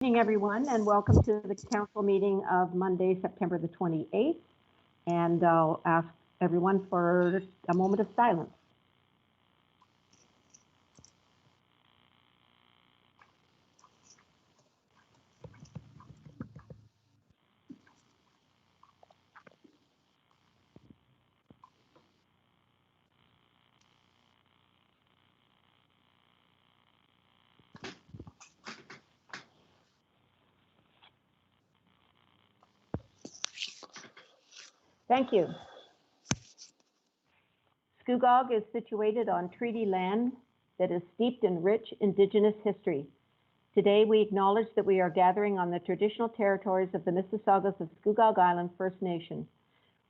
Evening, everyone, and welcome to the council meeting of Monday, September the 28th. And I'll ask everyone for a moment of silence. Thank you. Scugog is situated on treaty land that is steeped in rich Indigenous history. Today, we acknowledge that we are gathering on the traditional territories of the Mississaugas of Scugog Island First Nation.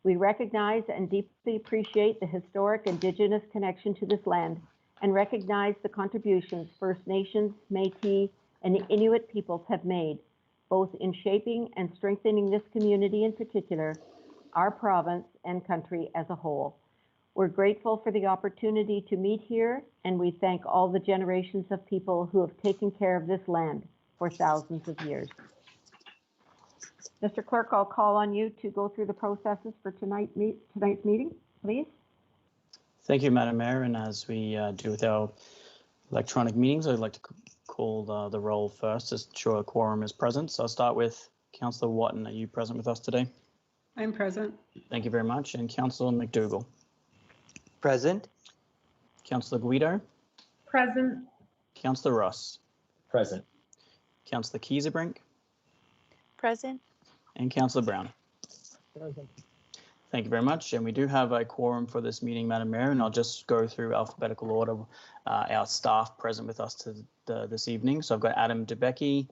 We recognize and deeply appreciate the historic Indigenous connection to this land and recognize the contributions First Nations, Métis, and the Inuit peoples have made, both in shaping and strengthening this community in particular, our province and country as a whole. We're grateful for the opportunity to meet here, and we thank all the generations of people who have taken care of this land for thousands of years. Mr. Clerk, I'll call on you to go through the processes for tonight's meeting, please. Thank you, Madam Mayor. And as we do with our electronic meetings, I'd like to call the roll first to ensure a quorum is present. So I'll start with Councillor Watton. Are you present with us today? I'm present. Thank you very much. And Councillor McDougall. Present. Councillor Guido. Present. Councillor Ross. Present. Councillor Kieserbrink. Present. And Councillor Brown. Present. Thank you very much. And we do have a quorum for this meeting, Madam Mayor, and I'll just go through alphabetical order our staff present with us this evening. So I've got Adam DeBecke,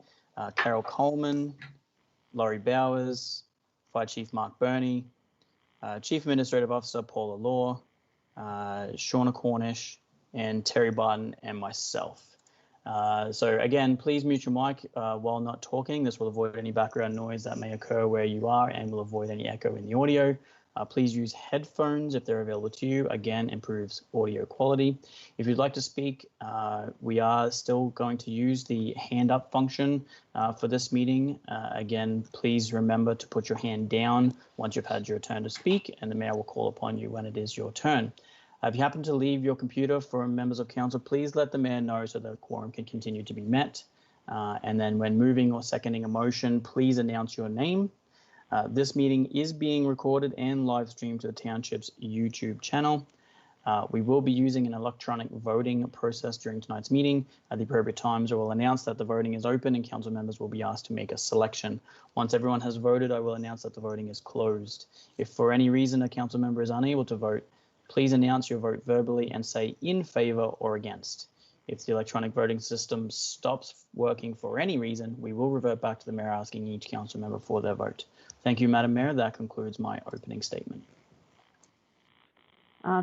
Carol Coleman, Laurie Bowers, Fire Chief Mark Burney, Chief Administrative Officer Paula Law, Shauna Cornish, and Terry Barton, and myself. So again, please mute your mic while not talking. This will avoid any background noise that may occur where you are and will avoid any echo in the audio. Please use headphones if they're available to you. Again, improves audio quality. If you'd like to speak, we are still going to use the hand up function for this meeting. Again, please remember to put your hand down once you've had your turn to speak, and the mayor will call upon you when it is your turn. If you happen to leave your computer for members of council, please let the mayor know so that the quorum can continue to be met. And then when moving or seconding a motion, please announce your name. This meeting is being recorded and live streamed to the township's YouTube channel. We will be using an electronic voting process during tonight's meeting. At the appropriate times, I will announce that the voting is open and council members will be asked to make a selection. Once everyone has voted, I will announce that the voting is closed. If for any reason a council member is unable to vote, please announce your vote verbally and say in favour or against. If the electronic voting system stops working for any reason, we will revert back to the mayor asking each council member for their vote. Thank you, Madam Mayor. That concludes my opening statement.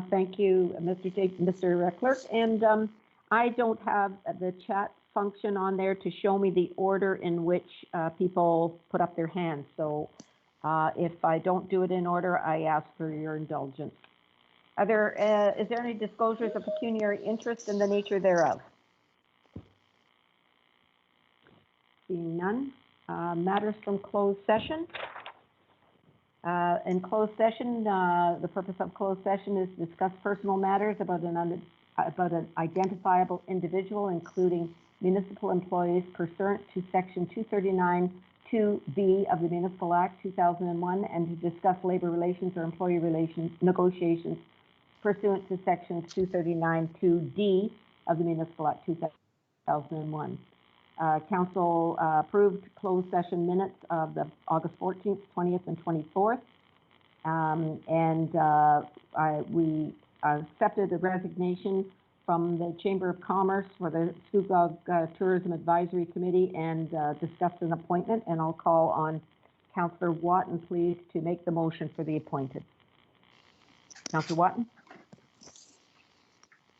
Thank you, Mr. Clerk. And I don't have the chat function on there to show me the order in which people put up their hands. So if I don't do it in order, I ask for your indulgence. Is there any disclosures of pecuniary interest in the nature thereof? Seeing none. Matters from closed session. In closed session, the purpose of closed session is to discuss personal matters about an identifiable individual, including municipal employees pursuant to Section 239(2)(b) of the Municipal Act 2001, and to discuss labor relations or employee relations negotiations pursuant to Section 239(2)(d) of the Municipal Act 2001. Council approved closed session minutes of the August 14th, 20th, and 24th. We accepted the resignation from the Chamber of Commerce for the Scugog Tourism Advisory Committee and discussed an appointment. And I'll call on Councillor Watton, please, to make the motion for the appointed. Councillor Watton.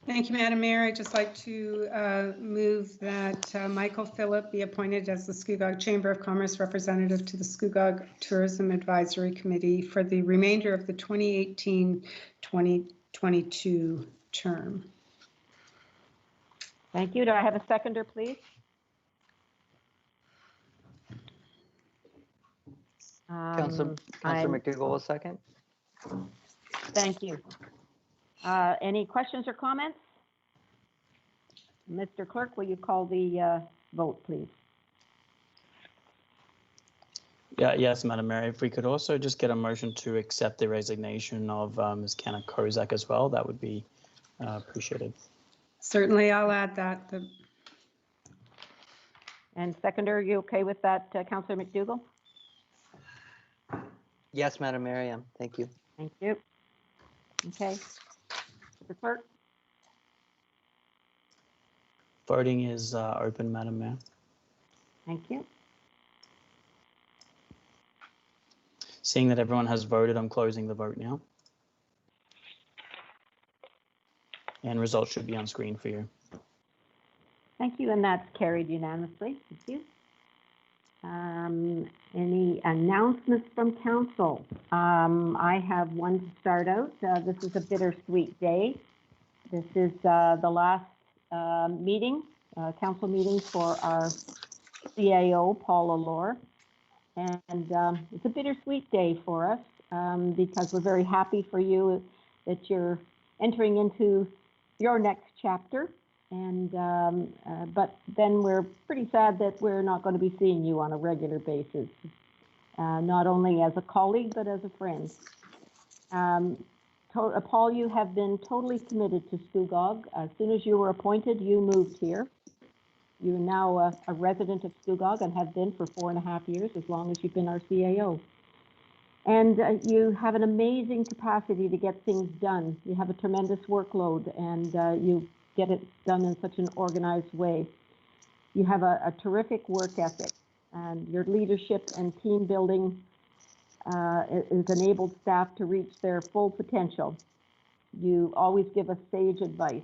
Thank you, Madam Mayor. I'd just like to move that Michael Phillip be appointed as the Scugog Chamber of Commerce representative to the Scugog Tourism Advisory Committee for the remainder of the 2018-2022 term. Thank you. Do I have a seconder, please? Councillor I'm- McDougall will second. Thank you. Any questions or comments? Mr. Clerk, will you call the vote, please? Yeah, yes, Madam Mayor. If we could also just get a motion to accept the resignation of Ms. Kenna Kozak as well, that would be appreciated. Certainly, I'll add that. And seconder, are you okay with that, Councillor McDougall? Yes, Madam Mayor, I am. Thank you. Thank you. Okay. Mr. Clerk? Voting is open, Madam Mayor. Thank you. Seeing that everyone has voted, I'm closing the vote now. And results should be on screen for you. Thank you, and that's carried unanimously. Thank you. Any announcements from council? I have one to start out. This is a bittersweet day. This is the last meeting, council meeting for our CAO, Paula Lohr. And it's a bittersweet day for us because we're very happy for you that you're entering into your next chapter. And but then we're pretty sad that we're not going to be seeing you on a regular basis, not only as a colleague, but as a friend. Paul, you have been totally committed to Scugog. As soon as you were appointed, you moved here. You're now a resident of Scugog and have been for 4.5 years, as long as you've been our CAO. And you have an amazing capacity to get things done. You have a tremendous workload, and you get it done in such an organized way. You have a terrific work ethic, and your leadership and team building has enabled staff to reach their full potential. You always give us sage advice.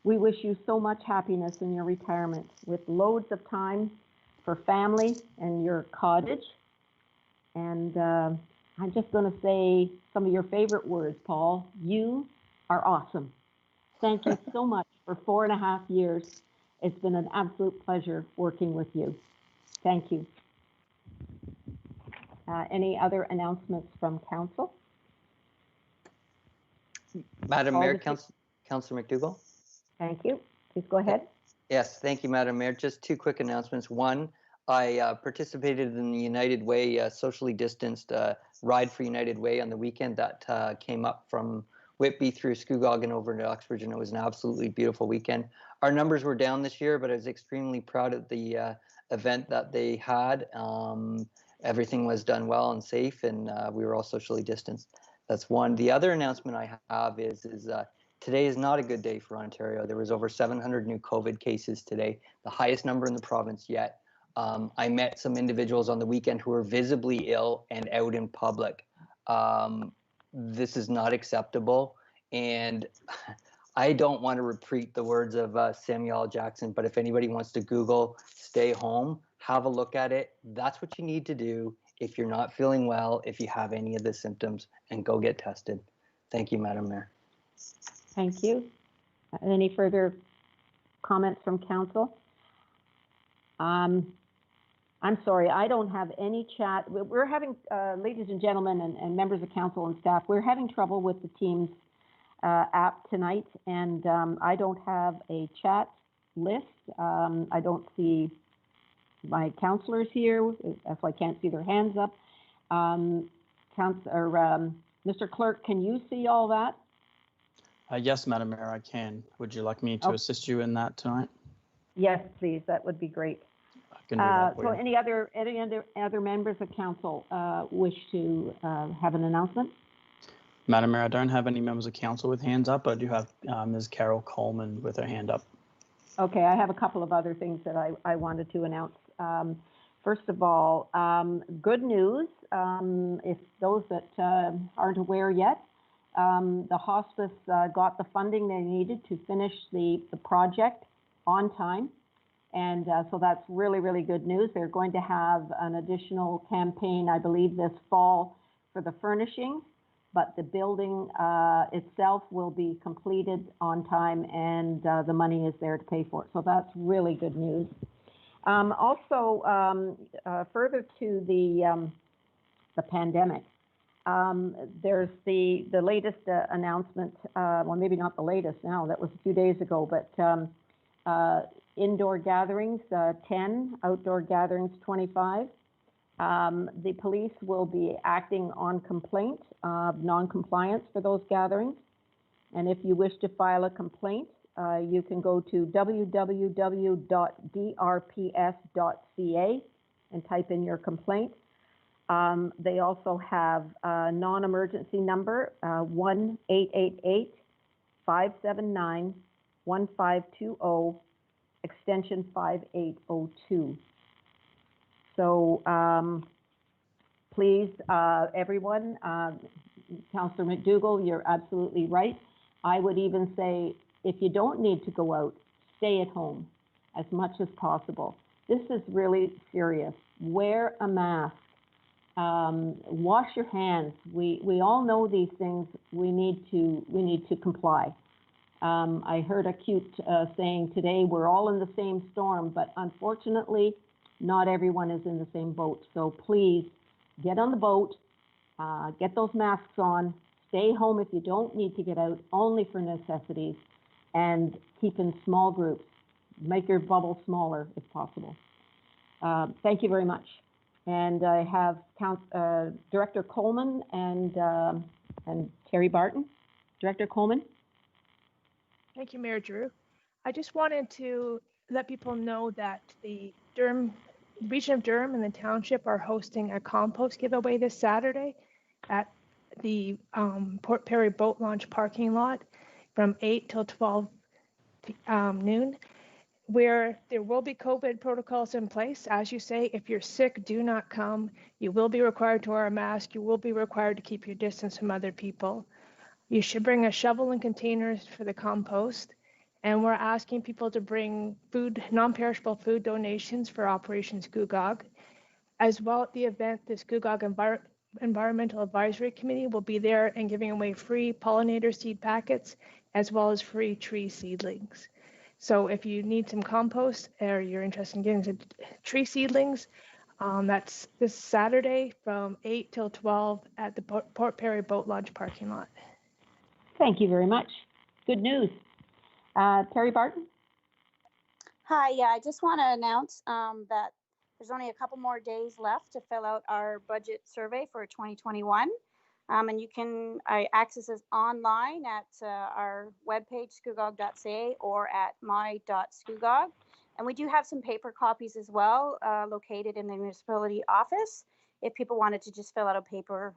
We wish you so much happiness in your retirement, with loads of time for family and your cottage. And I'm just going to say some of your favorite words, Paul. You are awesome. Thank you so much for 4.5 years. It's been an absolute pleasure working with you. Thank you. Any other announcements from council? Madam Mayor, Councillor McDougall. Thank you. Please go ahead. Yes, thank you, Madam Mayor. Just 2 quick announcements. One, I participated in the United Way socially distanced Ride for United Way on the weekend that came up from Whitby through Scugog and over to Uxbridge, and it was an absolutely beautiful weekend. Our numbers were down this year, but I was extremely proud of the event that they had. Everything was done well and safe, and we were all socially distanced. That's one. The other announcement I have is today is not a good day for Ontario. There was over 700 new COVID cases today, the highest number in the province yet. I met some individuals on the weekend who were visibly ill and out in public. This is not acceptable, and I don't want to repeat the words of Samuel L. Jackson, but if anybody wants to Google stay home, have a look at it. That's what you need to do if you're not feeling well, if you have any of the symptoms, and go get tested. Thank you, Madam Mayor. Thank you. Any further comments from council? I'm sorry, I don't have any chat. We're having, ladies and gentlemen and members of council and staff, we're having trouble with the Teams app tonight, and I don't have a chat list. I don't see my councillors here, so I can't see their hands up. Mr. Clerk, can you see all that? Yes, Madam Mayor, I can. Would you like me to assist you in that tonight? Yes, please. That would be great. I can do that for So you. any other members of council wish to have an announcement? Madam Mayor, I don't have any members of council with hands up, but I do have Ms. Carol Coleman with her hand up. Okay, I have a couple of other things that I wanted to announce. First of all, good news, if those that aren't aware yet, the hospice got the funding they needed to finish the project on time. And so that's really, really good news. They're going to have an additional campaign, I believe, this fall for the furnishing, but the building itself will be completed on time, and the money is there to pay for it. So that's really good news. Further to the pandemic, there's the latest announcement, well, maybe not the latest now, that was a few days ago, but indoor gatherings, 10, outdoor gatherings, 25. The police will be acting on complaint of non-compliance for those gatherings. And if you wish to file a complaint, you can go to www.drps.ca and type in your complaint. They also have a non-emergency number, 1-888-579-1520, extension 5802. So please, everyone, Councillor McDougall, you're absolutely right. I would even say, if you don't need to go out, stay at home as much as possible. This is really serious. Wear a mask. Wash your hands. We all know these things. We need to comply. I heard a cute saying today, we're all in the same storm, but unfortunately, not everyone is in the same boat. So please get on the boat, get those masks on, stay home if you don't need to get out, only for necessities, and keep in small groups. Make your bubble smaller if possible. Thank you very much. And I have Director Coleman and Terry Barton. Director Coleman. Thank you, Mayor Drew. I just wanted to let people know that the Region of Durham and the township are hosting a compost giveaway this Saturday at the Port Perry Boat Launch parking lot from 8 till 12 noon, where there will be COVID protocols in place. As you say, if you're sick, do not come. You will be required to wear a mask. You will be required to keep your distance from other people. You should bring a shovel and containers for the compost. And we're asking people to bring food, non-perishable food donations for Operation Scugog. As well at the event, the Scugog Environmental Advisory Committee will be there and giving away free pollinator seed packets, as well as free tree seedlings. So if you need some compost or you're interested in getting some tree seedlings, that's this Saturday from 8 till 12 at the Port Perry Boat Launch parking lot. Thank you very much. Good news. Terry Barton. Hi, yeah, I just want to announce that there's only a couple more days left to fill out our budget survey for 2021. And you can access this online at our webpage, scugog.ca, or at my.scugog. And we do have some paper copies as well located in the municipality office if people wanted to just fill out a paper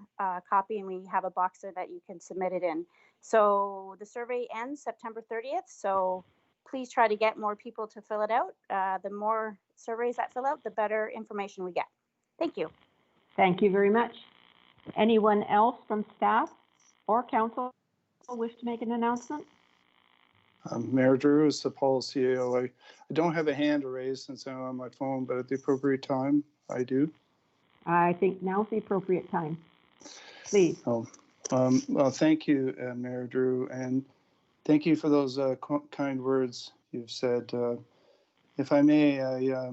copy, and we have a box there that you can submit it in. So the survey ends September 30th. So please try to get more people to fill it out. The more surveys that fill out, the better information we get. Thank you. Thank you very much. Anyone else from staff or council wish to make an announcement? Mayor Drew, as the policy CAO, I don't have a hand to raise since I'm on my phone, but at the appropriate time, I do. I think now's the appropriate time. Please. Well, thank you, Mayor Drew, and thank you for those kind words you've said. If I may, I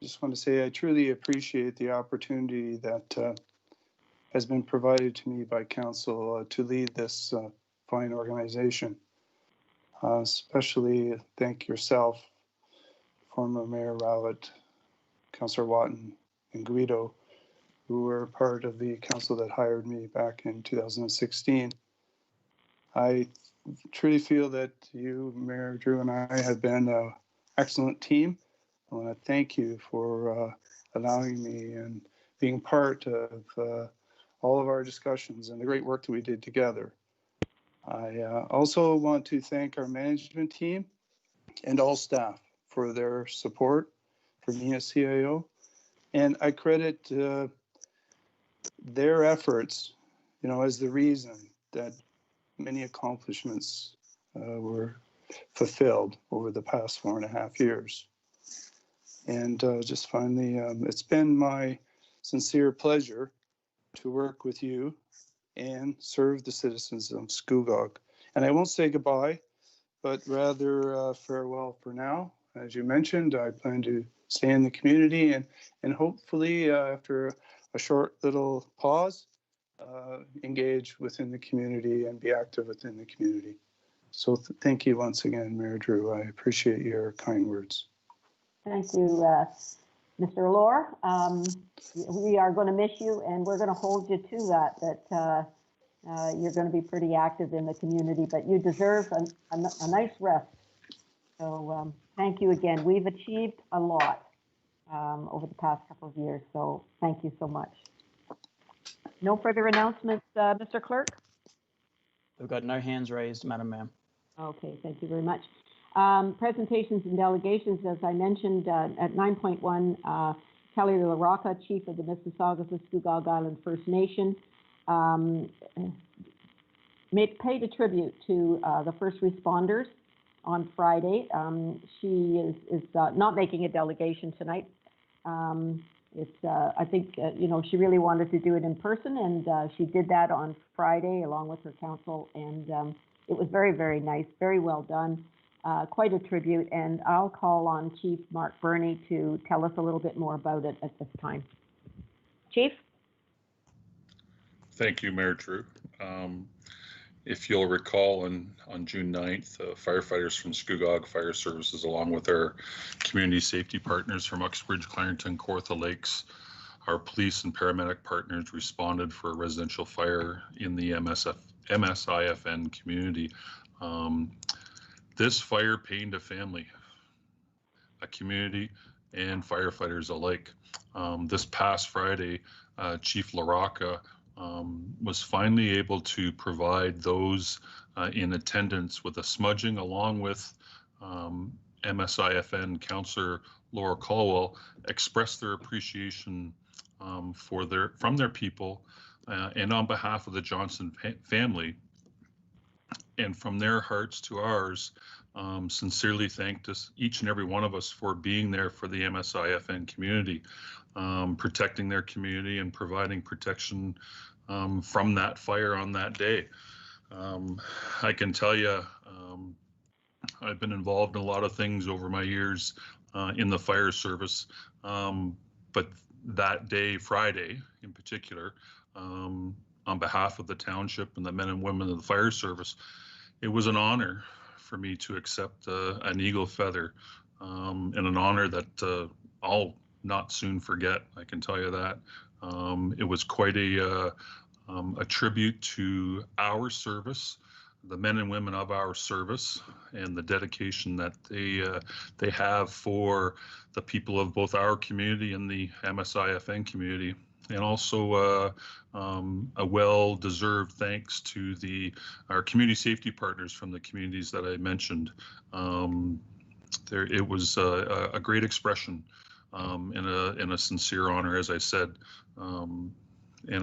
just want to say I truly appreciate the opportunity that has been provided to me by council to lead this fine organization. Especially thank yourself, former Mayor Rowlett, Councillor Watton, and Guido, who were part of the council that hired me back in 2016. I truly feel that you, Mayor Drew, and I have been an excellent team. I want to thank you for allowing me and being part of all of our discussions and the great work that we did together. I also want to thank our management team and all staff for their support for me as CIO. And I credit their efforts, as the reason that many accomplishments were fulfilled over the past 4.5 years. And just finally, it's been my sincere pleasure to work with you and serve the citizens of Scugog. And I won't say goodbye, but rather farewell for now. As you mentioned, I plan to stay in the community and hopefully after a short little pause, engage within the community and be active within the community. So thank you once again, Mayor Drew. I appreciate your kind words. Thank you, Mr. Orr. We are going to miss you, and we're going to hold you to that you're going to be pretty active in the community, but you deserve a nice rest. So thank you again. We've achieved a lot over the past couple of years, so thank you so much. No further announcements, Mr. Clerk? We've got no hands raised, Madam Mayor. Okay, thank you very much. Presentations and delegations, as I mentioned at 9.1, Kelly LaRocca, Chief of the Mississaugas of Scugog Island First Nation, paid a tribute to the first responders on Friday. She is not making a delegation tonight. I think, she really wanted to do it in person, and she did that on Friday along with her council, and it was very, very nice, very well done, quite a tribute, and I'll call on Chief Mark Burney to tell us a little bit more about it at this time. Chief? Thank you, Mayor Drew. If you'll recall, on June 9th, firefighters from Scugog Fire Services, along with our community safety partners from Uxbridge, Clarendon, Kawartha Lakes, our police and paramedic partners responded for a residential fire in the MSIFN community. This fire pained a family, a community, and firefighters alike. This past Friday, Chief LaRocca was finally able to provide those in attendance with a smudging, along with MSIFN Councillor Laura Caldwell, express their appreciation from their people and on behalf of the Johnson family, and from their hearts to ours, sincerely thanked us, each and every one of us, for being there for the MSIFN community, protecting their community and providing protection from that fire on that day. I can tell you, I've been involved in a lot of things over my years in the fire service, but that day, Friday in particular, on behalf of the township and the men and women of the fire service, it was an honor for me to accept an eagle feather, and an honor that I'll not soon forget. I can tell you that. It was quite a tribute to our service, the men and women of our service, and the dedication that they have for the people of both our community and the MSIFN community. And also a well-deserved thanks to our community safety partners from the communities that I mentioned. It was a great expression and a sincere honor, as I said. And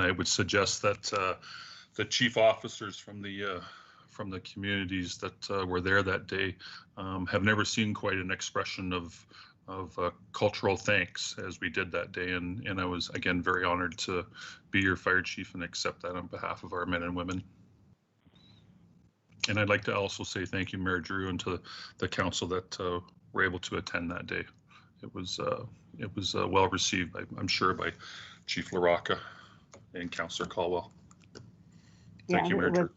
I would suggest that the chief officers from the communities that were there that day have never seen quite an expression of cultural thanks as we did that day, and I was again very honored to be your fire chief and accept that on behalf of our men and women. And I'd like to also say thank you, Mayor Drew, and to the council that were able to attend that day. It was well received, I'm sure, by Chief LaRocca and Councillor Caldwell. Thank you, Mayor Drew.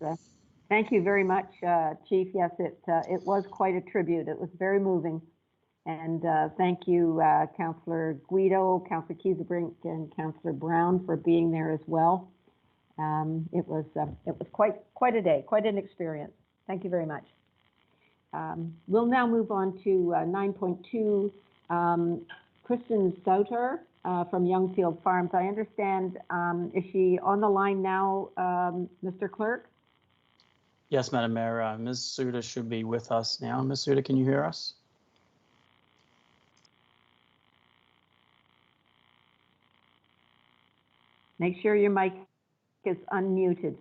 Thank you very much, Chief. Yes, it was quite a tribute. It was very moving. And thank you, Councillor Guido, Councillor Kiesebrink, and Councillor Brown for being there as well. It was quite a day, quite an experience. Thank you very much. We'll now move on to 9.2. Kristen Souter from Youngfield Farms. I understand, is she on the line now, Mr. Clerk? Yes, Madam Mayor. Ms. Souter should be with us now. Ms. Souter, can you hear us? Make sure your mic is unmuted.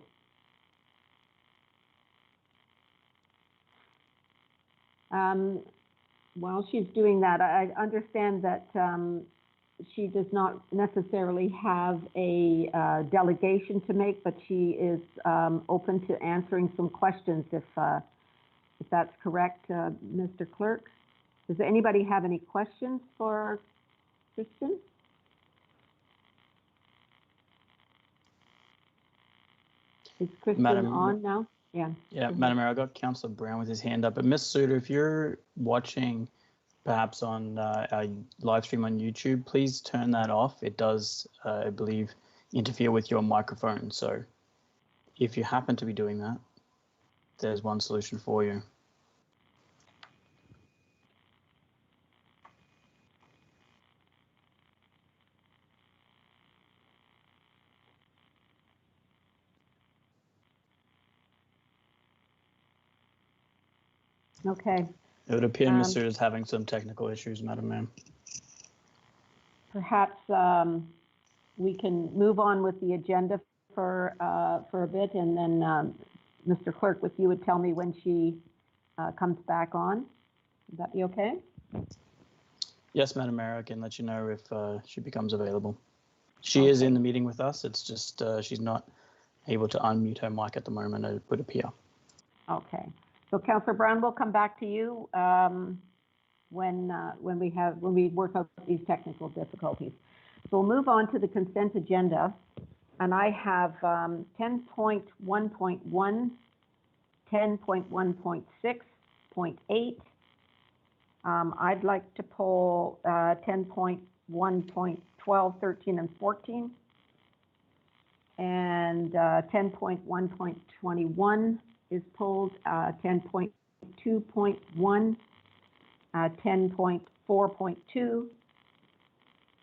While she's doing that, I understand that she does not necessarily have a delegation to make, but she is open to answering some questions if that's correct, Mr. Clerk. Does anybody have any questions for Kristen? Is Kristen Madam- on now? Yeah. Yeah, Mhm. Madam Mayor, I got Councillor Brown with his hand up, but Ms. Suter, if you're watching perhaps on our live stream on YouTube, please turn that off. It does, I believe, interfere with your microphone. So if you happen to be doing that, there's one solution for you. Okay. It would appear Ms. Um, Suter is having some technical issues, Madam Mayor. Perhaps we can move on with the agenda for a bit, and then Mr. Clerk, if you would tell me when she comes back on. Would that be okay? Yes, Madam Mayor, I can let you know if she becomes available. She is in Okay. the meeting with us. It's just she's not able to unmute her mic at the moment, it would appear. Okay. So Councillor Brown, we'll come back to you when we work out these technical difficulties. So we'll move on to the consent agenda, and I have 10.1.1, 10.1.6.8. I'd like to pull 10.1.12, 13, and 14, and 10.1.21 is pulled, 10.2.1, 10.4.2,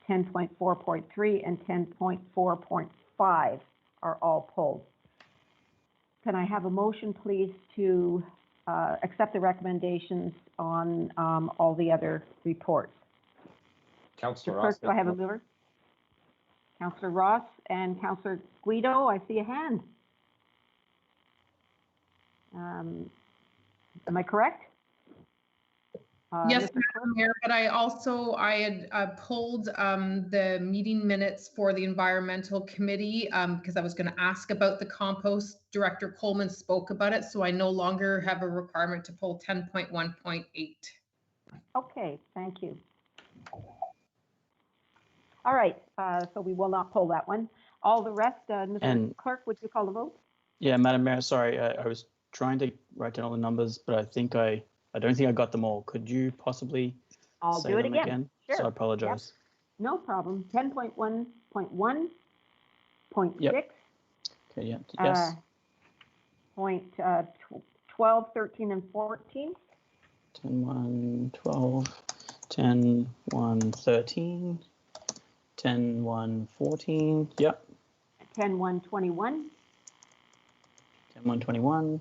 10.4.3, and 10.4.5 are all pulled. Can I have a motion, please, to accept the recommendations on all the other reports? Councillor Mr. Ross. Clerk, do I have a mover? Councillor Ross and Councillor Guido, I see a hand. Am I correct? Yes, Mr. Clerk? Madam Mayor, but I had pulled the meeting minutes for the environmental committee because I was going to ask about the compost. Director Coleman spoke about it, so I no longer have a requirement to pull 10.1.8. Okay, thank you. All right, so we will not pull that one. All the rest, Mr. And- Clerk, would you call the vote? Yeah, Madam Mayor, sorry, I was trying to write down all the numbers, but I don't think I got them all. Could you possibly I'll say do it them again. Sure. So I apologize. No problem. 10.1.1, point Yep. 6, Okay, yeah, yes, point 12, 13, and 14, 10, 1, 12, 10, 1, 13, 10, 1, 14, yep, 10, 1, 21, 10, 1, 21,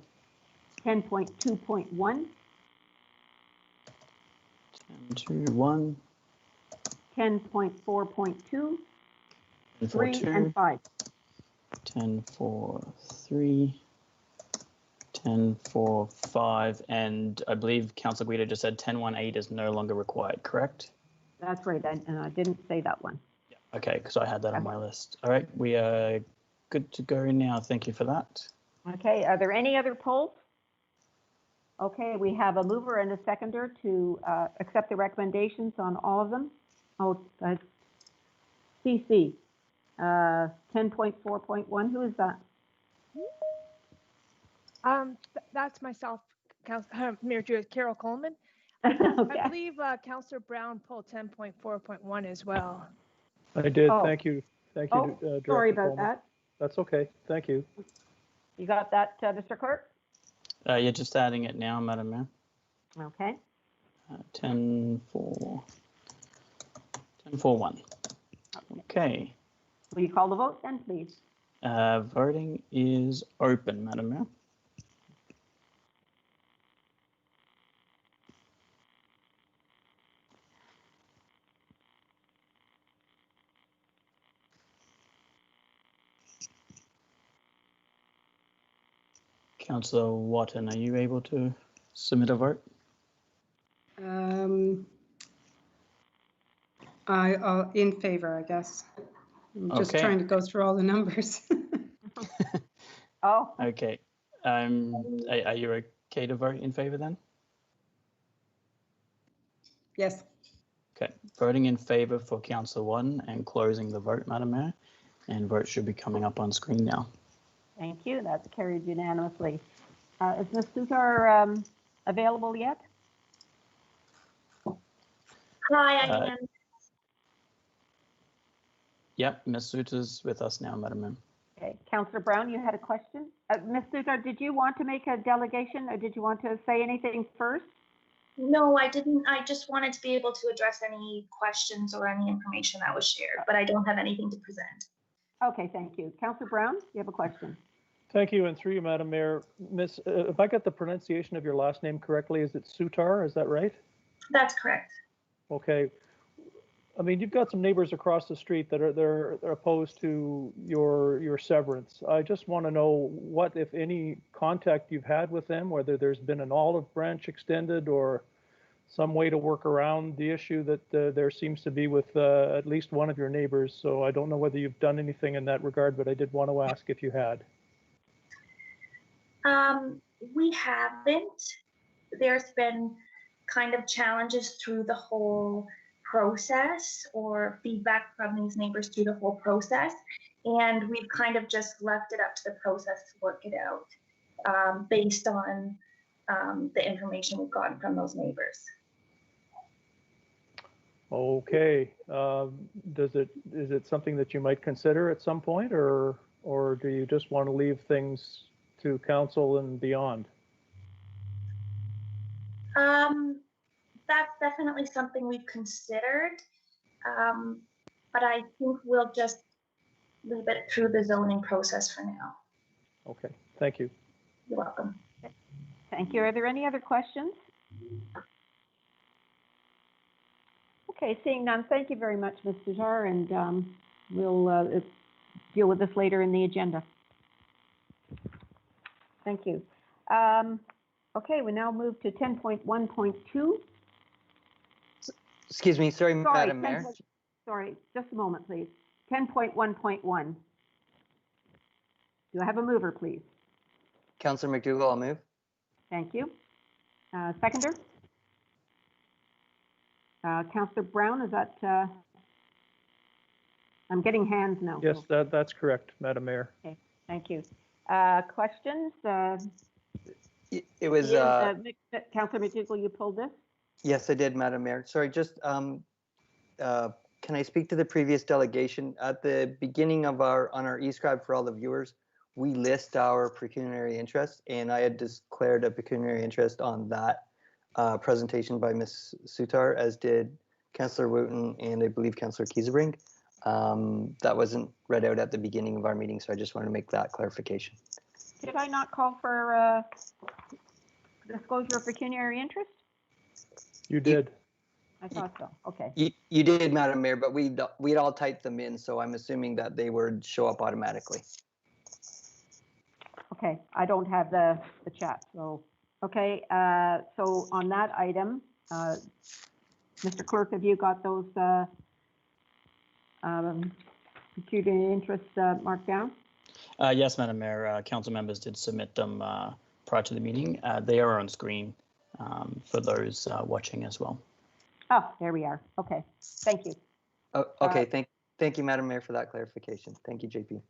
10.2.1, 10, 2, 1, 10.4.2, 10, 4, 3, 2, and 5. 10, 4, 3, 10, 4, 5, and I believe Councillor Guido just said 10, 1, 8 is no longer required, correct? That's right, and I didn't say that one. Okay, because I had that on my list. All right, we are good to go now. Thank you for that. Okay, are there any other polls? Okay, we have a mover and a seconder to accept the recommendations on all of them. Oh, CC, 10.4.1, who is that? That's myself, Mayor Judith Carol Coleman. I Okay. believe Councillor Brown pulled 10.4.1 as well. I did, Oh. thank you. Thank you, Oh, Director sorry about Coleman. that. That's okay, thank you. You got that, Mr. Clerk? You're just adding it now, Madam Mayor. Okay. 10, 4, 10, 4, 1. Okay, Will you call the vote then, please? voting is open, Madam Mayor. Councillor Watton, are you able to submit a vote? I'll in favor, I guess. I'm just Okay. trying to go through all the numbers. Oh, Okay. Are you okay to vote in favor then? Yes. Okay, voting in favor for Councillor Watton and closing the vote, Madam Mayor. And vote should be coming up on screen now. Thank you. That's carried unanimously. Is Ms. Sutar available yet? Hi, I Uh, am. Yep, Ms. Sutar's with us now, Madam Mayor. Okay, Councillor Brown, you had a question? Ms. Sutar, did you want to make a delegation or did you want to say anything first? No, I didn't. I just wanted to be able to address any questions or any information that was shared, but I don't have anything to present. Okay, thank you. Councillor Brown, you have a question? Thank you, and through you, Madam Mayor. Miss, if I got the pronunciation of your last name correctly, is it Sutar? Is that right? That's correct. Okay. I mean, you've got some neighbors across the street that are they're opposed to your severance. I just want to know what, if any, contact you've had with them, whether there's been an olive branch extended or some way to work around the issue that there seems to be with at least one of your neighbors. So I don't know whether you've done anything in that regard, but I did want to ask if you had. We haven't. There's been kind of challenges through the whole process or feedback from these neighbors through the whole process. And we've kind of just left it up to the process to work it out based on the information we've gotten from those neighbors. Okay. Is it something that you might consider at some point, or do you just want to leave things to council and beyond? That's definitely something we've considered, but I think we'll just leave it through the zoning process for now. Okay, thank you. You're welcome. Thank you. Are there any other questions? Okay, seeing none, thank you very much, Ms. Sutar, and we'll deal with this later in the agenda. Thank you. Okay, we now move to 10.1.2. Excuse me, sorry, Madam Mayor. Sorry, just a moment, please. 10.1.1. Do I have a mover, please? Councillor McDougall, I'll move. Thank you. Seconder? Councillor Brown, is that, I'm getting hands now. Yes, that's correct, Madam Mayor. Okay, thank you. Questions? It was. Councillor McDougall, you pulled this? Yes, I did, Madam Mayor. Sorry, just can I speak to the previous delegation? At the beginning of on our e-scribe for all the viewers, we list our pecuniary interest, and I had declared a pecuniary interest on that presentation by Ms. Sutar, as did Councillor Wooten and I believe Councillor Kiesebrink. That wasn't read out at the beginning of our meeting, so I just wanted to make that clarification. Did I not call for disclosure of pecuniary interest? You did. I thought so. Okay. You did, Madam Mayor, but we'd all typed them in, so I'm assuming that they would show up automatically. Okay, I don't have the chat, so, okay, so on that item, Mr. Clerk, have you got those pecuniary interests marked down? Yes, Madam Mayor, council members did submit them prior to the meeting. They are on screen for those watching as well. Oh, there we are. Okay, thank you. Oh, okay, thank you, Madam Mayor, for that clarification. Thank you, JP.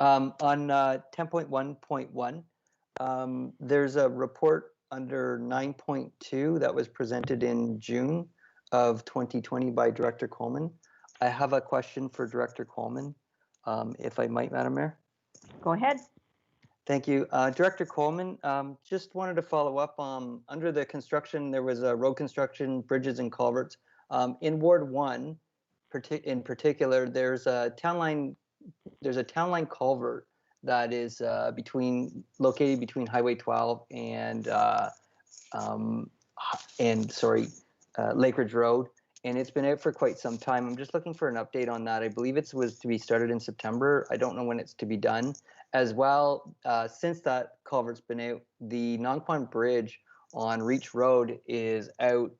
On 10.1.1, there's a report under 9.2 that was presented in June of 2020 by Director Coleman. I have a question for Director Coleman, if I might, Madam Mayor. Go ahead. Thank you. Director Coleman, just wanted to follow up. Under the construction, there was a road construction, bridges and culverts. In Ward 1, in particular, there's a town line culvert that is located between Highway 12 and Lake Ridge Road, and it's been out for quite some time. I'm just looking for an update on that. I believe it was to be started in September. I don't know when it's to be done. As well, since that culvert's been out, the Nonquan Bridge on Reach Road is out,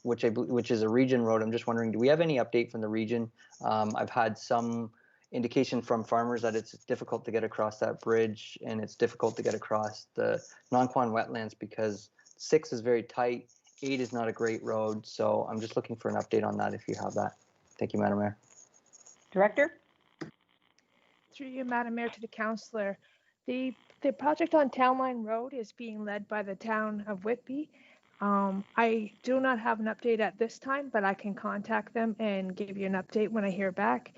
which is a region road. I'm just wondering, do we have any update from the region? I've had some indication from farmers that it's difficult to get across that bridge, and it's difficult to get across the Nonquan wetlands because 6 is very tight, 8 is not a great road, so I'm just looking for an update on that if you have that. Thank you, Madam Mayor. Director? Through you, Madam Mayor, to the councillor. The project on Town Line Road is being led by the town of Whitby. I do not have an update at this time, but I can contact them and give you an update when I hear back.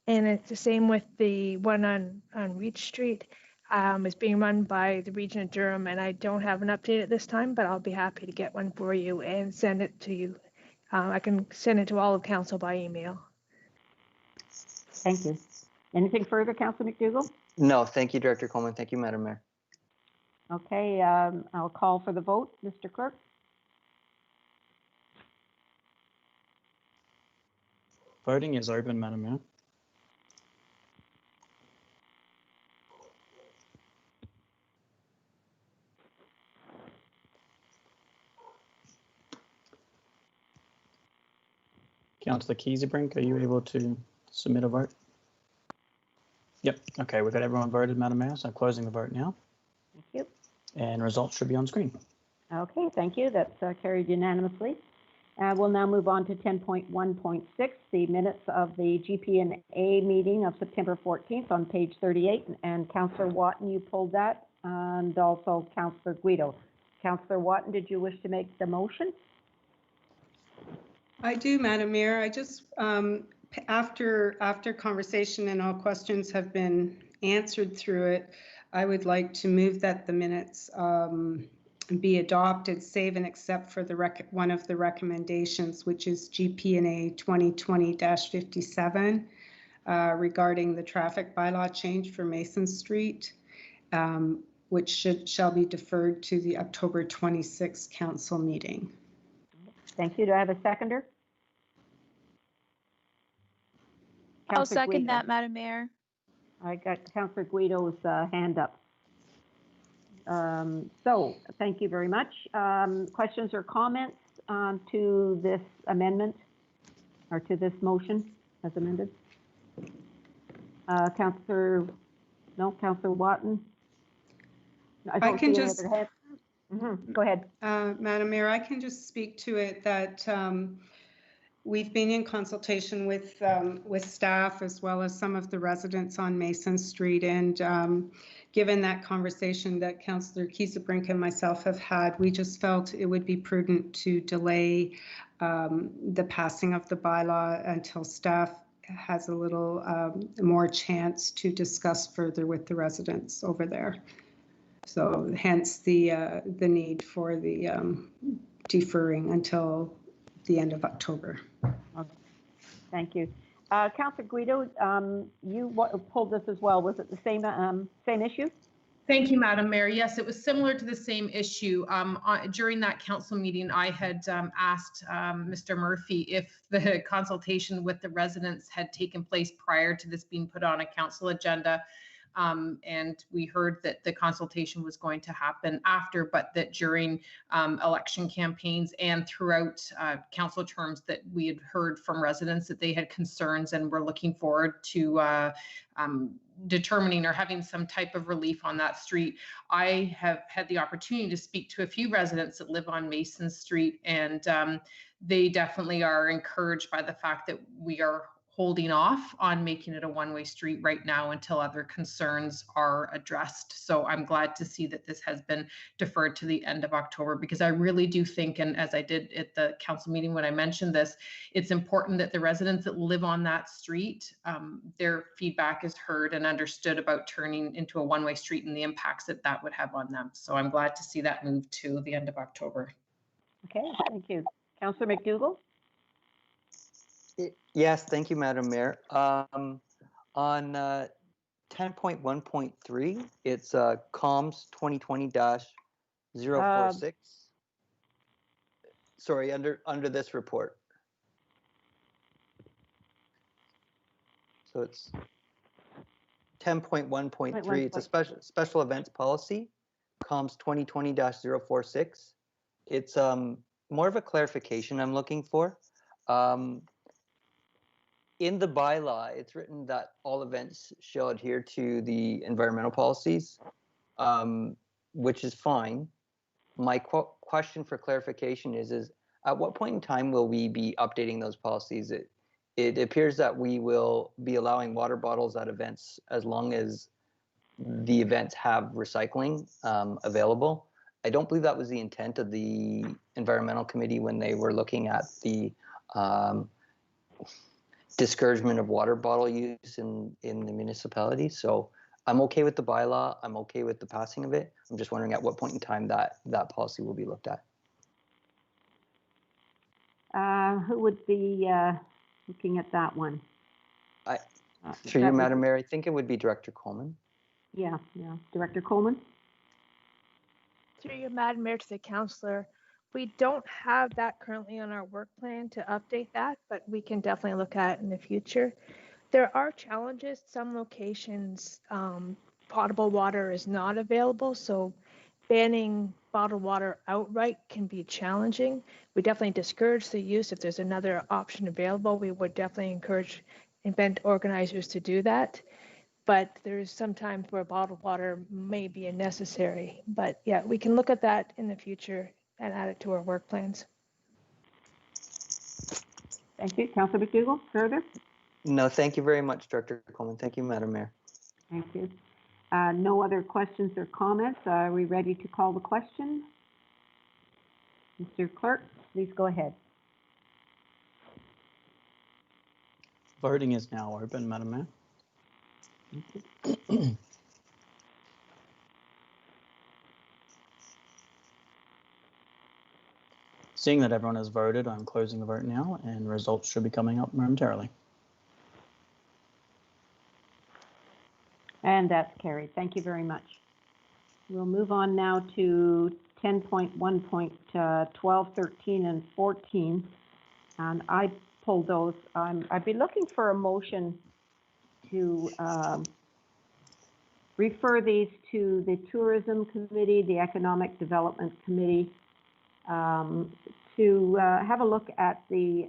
And it's the same with the one on Reach Street. It's being run by the Region of Durham, and I don't have an update at this time, but I'll be happy to get one for you and send it to you. I can send it to all of council by email. Thank you. Anything further, Councillor McDougall? No, thank you, Director Coleman. Thank you, Madam Mayor. Okay, I'll call for the vote. Mr. Clerk? Voting is open, Madam Mayor. Councillor Kiesebrink, are you able to submit a vote? Yep. Okay, we've got everyone voted, Madam Mayor, so I'm closing the vote now. Thank you. And results should be on screen. Okay, thank you. That's carried unanimously. We'll now move on to 10.1.6, the minutes of the GP&A meeting of September 14th on page 38. And Councillor Watton, you pulled that, and also Councillor Guido. Councillor Watton, did you wish to make the motion? I do, Madam Mayor. I just, after conversation and all questions have been answered through it, I would like to move that the minutes be adopted, save and except for the one of the recommendations, which is GP&A 2020-57 regarding the traffic bylaw change for Mason Street, which shall be deferred to the October 26th council meeting. Thank you. Do I have a seconder? I'll second that, Madam Mayor. I got Councillor Guido's hand up. So thank you very much. Questions or comments to this amendment or to this motion as amended? Councillor Watton? I can just, go ahead. Madam Mayor, I can just speak to it that we've been in consultation with staff as well as some of the residents on Mason Street, and given that conversation that Councillor Kiesebrink and myself have had, we just felt it would be prudent to delay the passing of the bylaw until staff has a little more chance to discuss further with the residents over there. So hence the need for the deferring until the end of October. Okay. Thank you. Councillor Guido, you pulled this as well. Was it the same issue? Thank you, Madam Mayor. Yes, it was similar to the same issue. During that council meeting, I had asked Mr. Murphy if the consultation with the residents had taken place prior to this being put on a council agenda. And we heard that the consultation was going to happen after, but that during election campaigns and throughout council terms that we had heard from residents that they had concerns and were looking forward to determining or having some type of relief on that street. I have had the opportunity to speak to a few residents that live on Mason Street, and they definitely are encouraged by the fact that we are holding off on making it a one-way street right now until other concerns are addressed. So I'm glad to see that this has been deferred to the end of October, because I really do think, and as I did at the council meeting when I mentioned this, it's important that the residents that live on that street, their feedback is heard and understood about turning into a one-way street and the impacts that that would have on them. So I'm glad to see that move to the end of October. Okay, thank you. Councillor McDougall? Yes, thank you, Madam Mayor. On 10.1.3, it's COMS 2020-046. Sorry, under this report. So it's 10.1.3. It's a special events policy, COMS 2020-046. It's more of a clarification I'm looking for. In the bylaw, it's written that all events shall adhere to the environmental policies, which is fine. My question for clarification is at what point in time will we be updating those policies? It appears that we will be allowing water bottles at events as long as the events have recycling available. I don't believe that was the intent of the environmental committee when they were looking at the discouragement of water bottle use in the municipality. So I'm okay with the bylaw. I'm okay with the passing of it. I'm just wondering at what point in time that policy will be looked at. Who would be looking at that one? Through you, Madam Mayor, I think it would be Director Coleman. Yeah, Director Coleman? Through you, Madam Mayor, to the councillor, we don't have that currently on our work plan to update that, but we can definitely look at it in the future. There are challenges. Some locations, potable water is not available, so banning bottled water outright can be challenging. We definitely discourage the use. If there's another option available, we would definitely encourage event organizers to do that. But there's sometimes where bottled water may be necessary. But yeah, we can look at that in the future and add it to our work plans. Thank you. Councillor McDougall, further? No, thank you very much, Director Coleman. Thank you, Madam Mayor. Thank you. No other questions or comments. Are we ready to call the question? Mr. Clerk, please go ahead. Voting is now open, Madam Mayor. Seeing that everyone has voted, I'm closing the vote now, and results should be coming up momentarily. And that's carried. Thank you very much. We'll move on now to 10.1.12, 13, and 14. And I pulled those. I'd be looking for a motion to refer these to the Tourism Committee, the Economic Development Committee, to have a look at the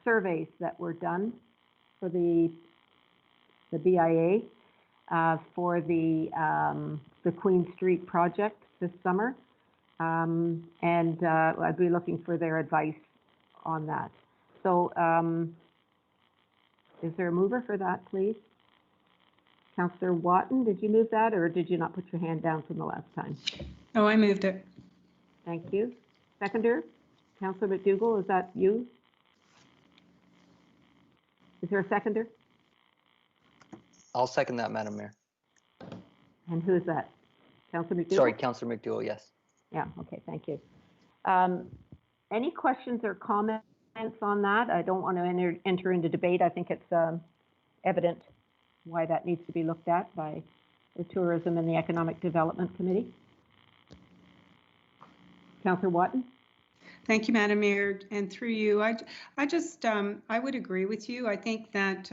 surveys that were done for the BIA for the Queen Street project this summer. And I'd be looking for their advice on that. So is there a mover for that, please? Councillor Watton, did you move that, or did you not put your hand down from the last time? Oh, I moved it. Thank you. Seconder? Councillor McDougall, is that you? Is there a seconder? I'll second that, Madam Mayor. And who is that? Councillor McDougall? Sorry, Councillor McDougall, yes. Yeah, okay, thank you. Any questions or comments on that? I don't want to enter into debate. I think it's evident why that needs to be looked at by the Tourism and the Economic Development Committee. Councillor Watton? Thank you, Madam Mayor, and through you, I would agree with you. I think that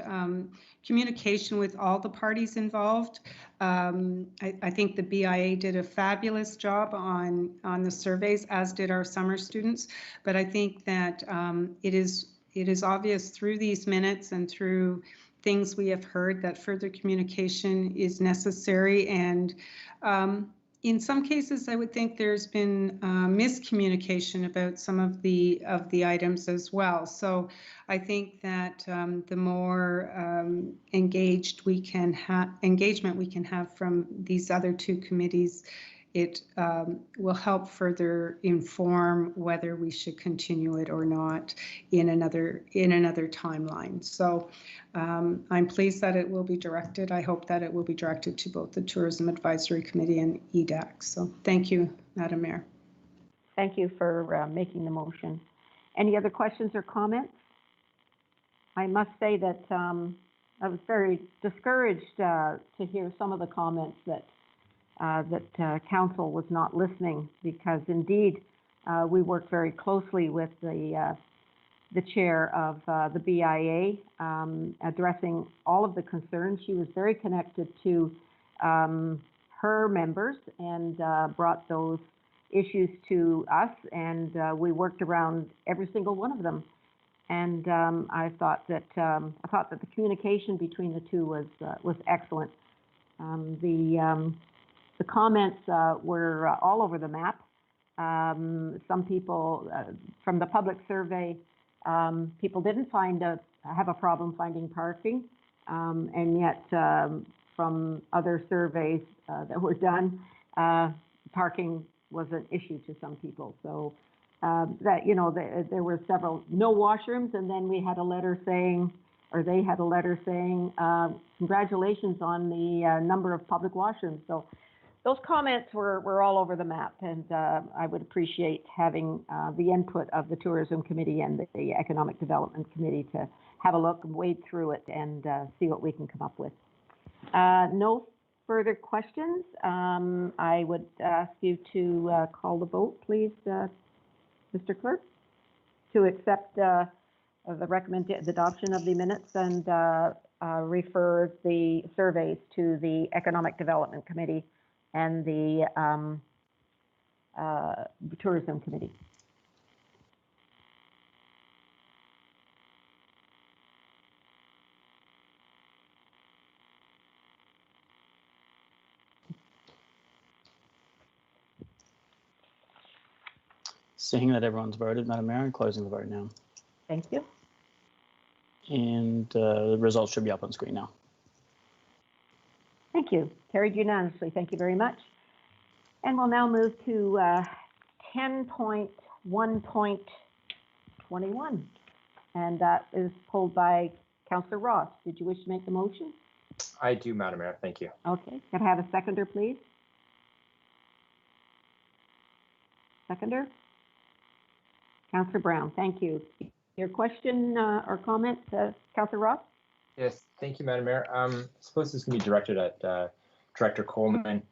communication with all the parties involved. I think the BIA did a fabulous job on the surveys, as did our summer students. But I think that it is obvious through these minutes and through things we have heard that further communication is necessary. And in some cases, I would think there's been miscommunication about some of the items as well. So I think that the more engagement we can have from these other two committees, it will help further inform whether we should continue it or not in another timeline. So I'm pleased that it will be directed. I hope that it will be directed to both the Tourism Advisory Committee and EDAC. So thank you, Madam Mayor. Thank you for making the motion. Any other questions or comments? I must say that I was very discouraged to hear some of the comments that council was not listening, because indeed we worked very closely with the chair of the BIA, addressing all of the concerns. She was very connected to her members and brought those issues to us, and we worked around every single one of them. And I thought that the communication between the two was excellent. The comments were all over the map. Some people, from the public survey, people didn't have a problem finding parking. And yet, from other surveys that were done, parking was an issue to some people. So that, you know, there were several no washrooms, and then we had a letter saying, or they had a letter saying, congratulations on the number of public washrooms. So those comments were all over the map, and I would appreciate having the input of the Tourism Committee and the Economic Development Committee to have a look and wade through it and see what we can come up with. No further questions. I would ask you to call the vote, please, Mr. Clerk, to accept the adoption of the minutes and refer the surveys to the Economic Development Committee and the Tourism Committee. Seeing that everyone's voted, Madam Mayor, I'm closing the vote now. Thank you. And the results should be up on screen now. Thank you. Carried unanimously. Thank you very much. And we'll now move to 10.1.21. And that is pulled by Councillor Ross. Did you wish to make the motion? I do, Madam Mayor. Thank you. Okay. Can I have a seconder, please? Seconder? Councillor Brown, thank you. Your question or comment, Councillor Ross? Yes, thank you, Madam Mayor. I suppose this can be directed at Director Coleman.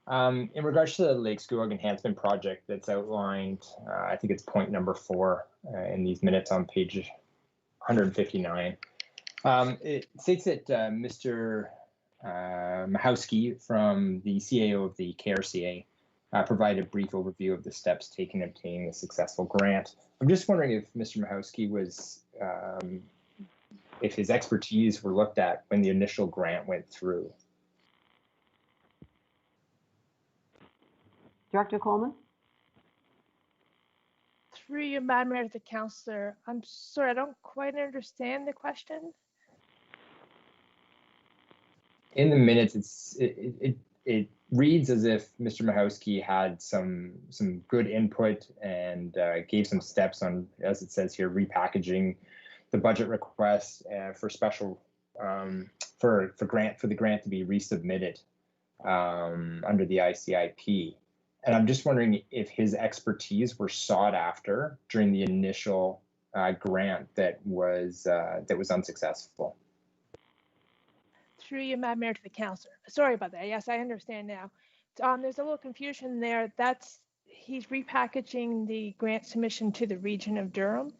In regards to the Lake Scugog Enhancement Project that's outlined, I think it's point number 4 in these minutes on page 159. It states that Mr. Mahowski from the CAO of the KRCA provided a brief overview of the steps taken in obtaining the successful grant. I'm just wondering if Mr. Mahowski was, if his expertise were looked at when the initial grant went through. Director Coleman? Through you, Madam Mayor, to the councillor. I'm sorry, I don't quite understand the question. In the minutes, it reads as if Mr. Mahowski had some good input and gave some steps on, as it says here, repackaging the budget request for special for the grant to be resubmitted under the ICIP. And I'm just wondering if his expertise were sought after during the initial grant that was unsuccessful. Through you, Madam Mayor, to the councillor. Sorry about that. Yes, I understand now. There's a little confusion there. He's repackaging the grant submission to the region of Durham,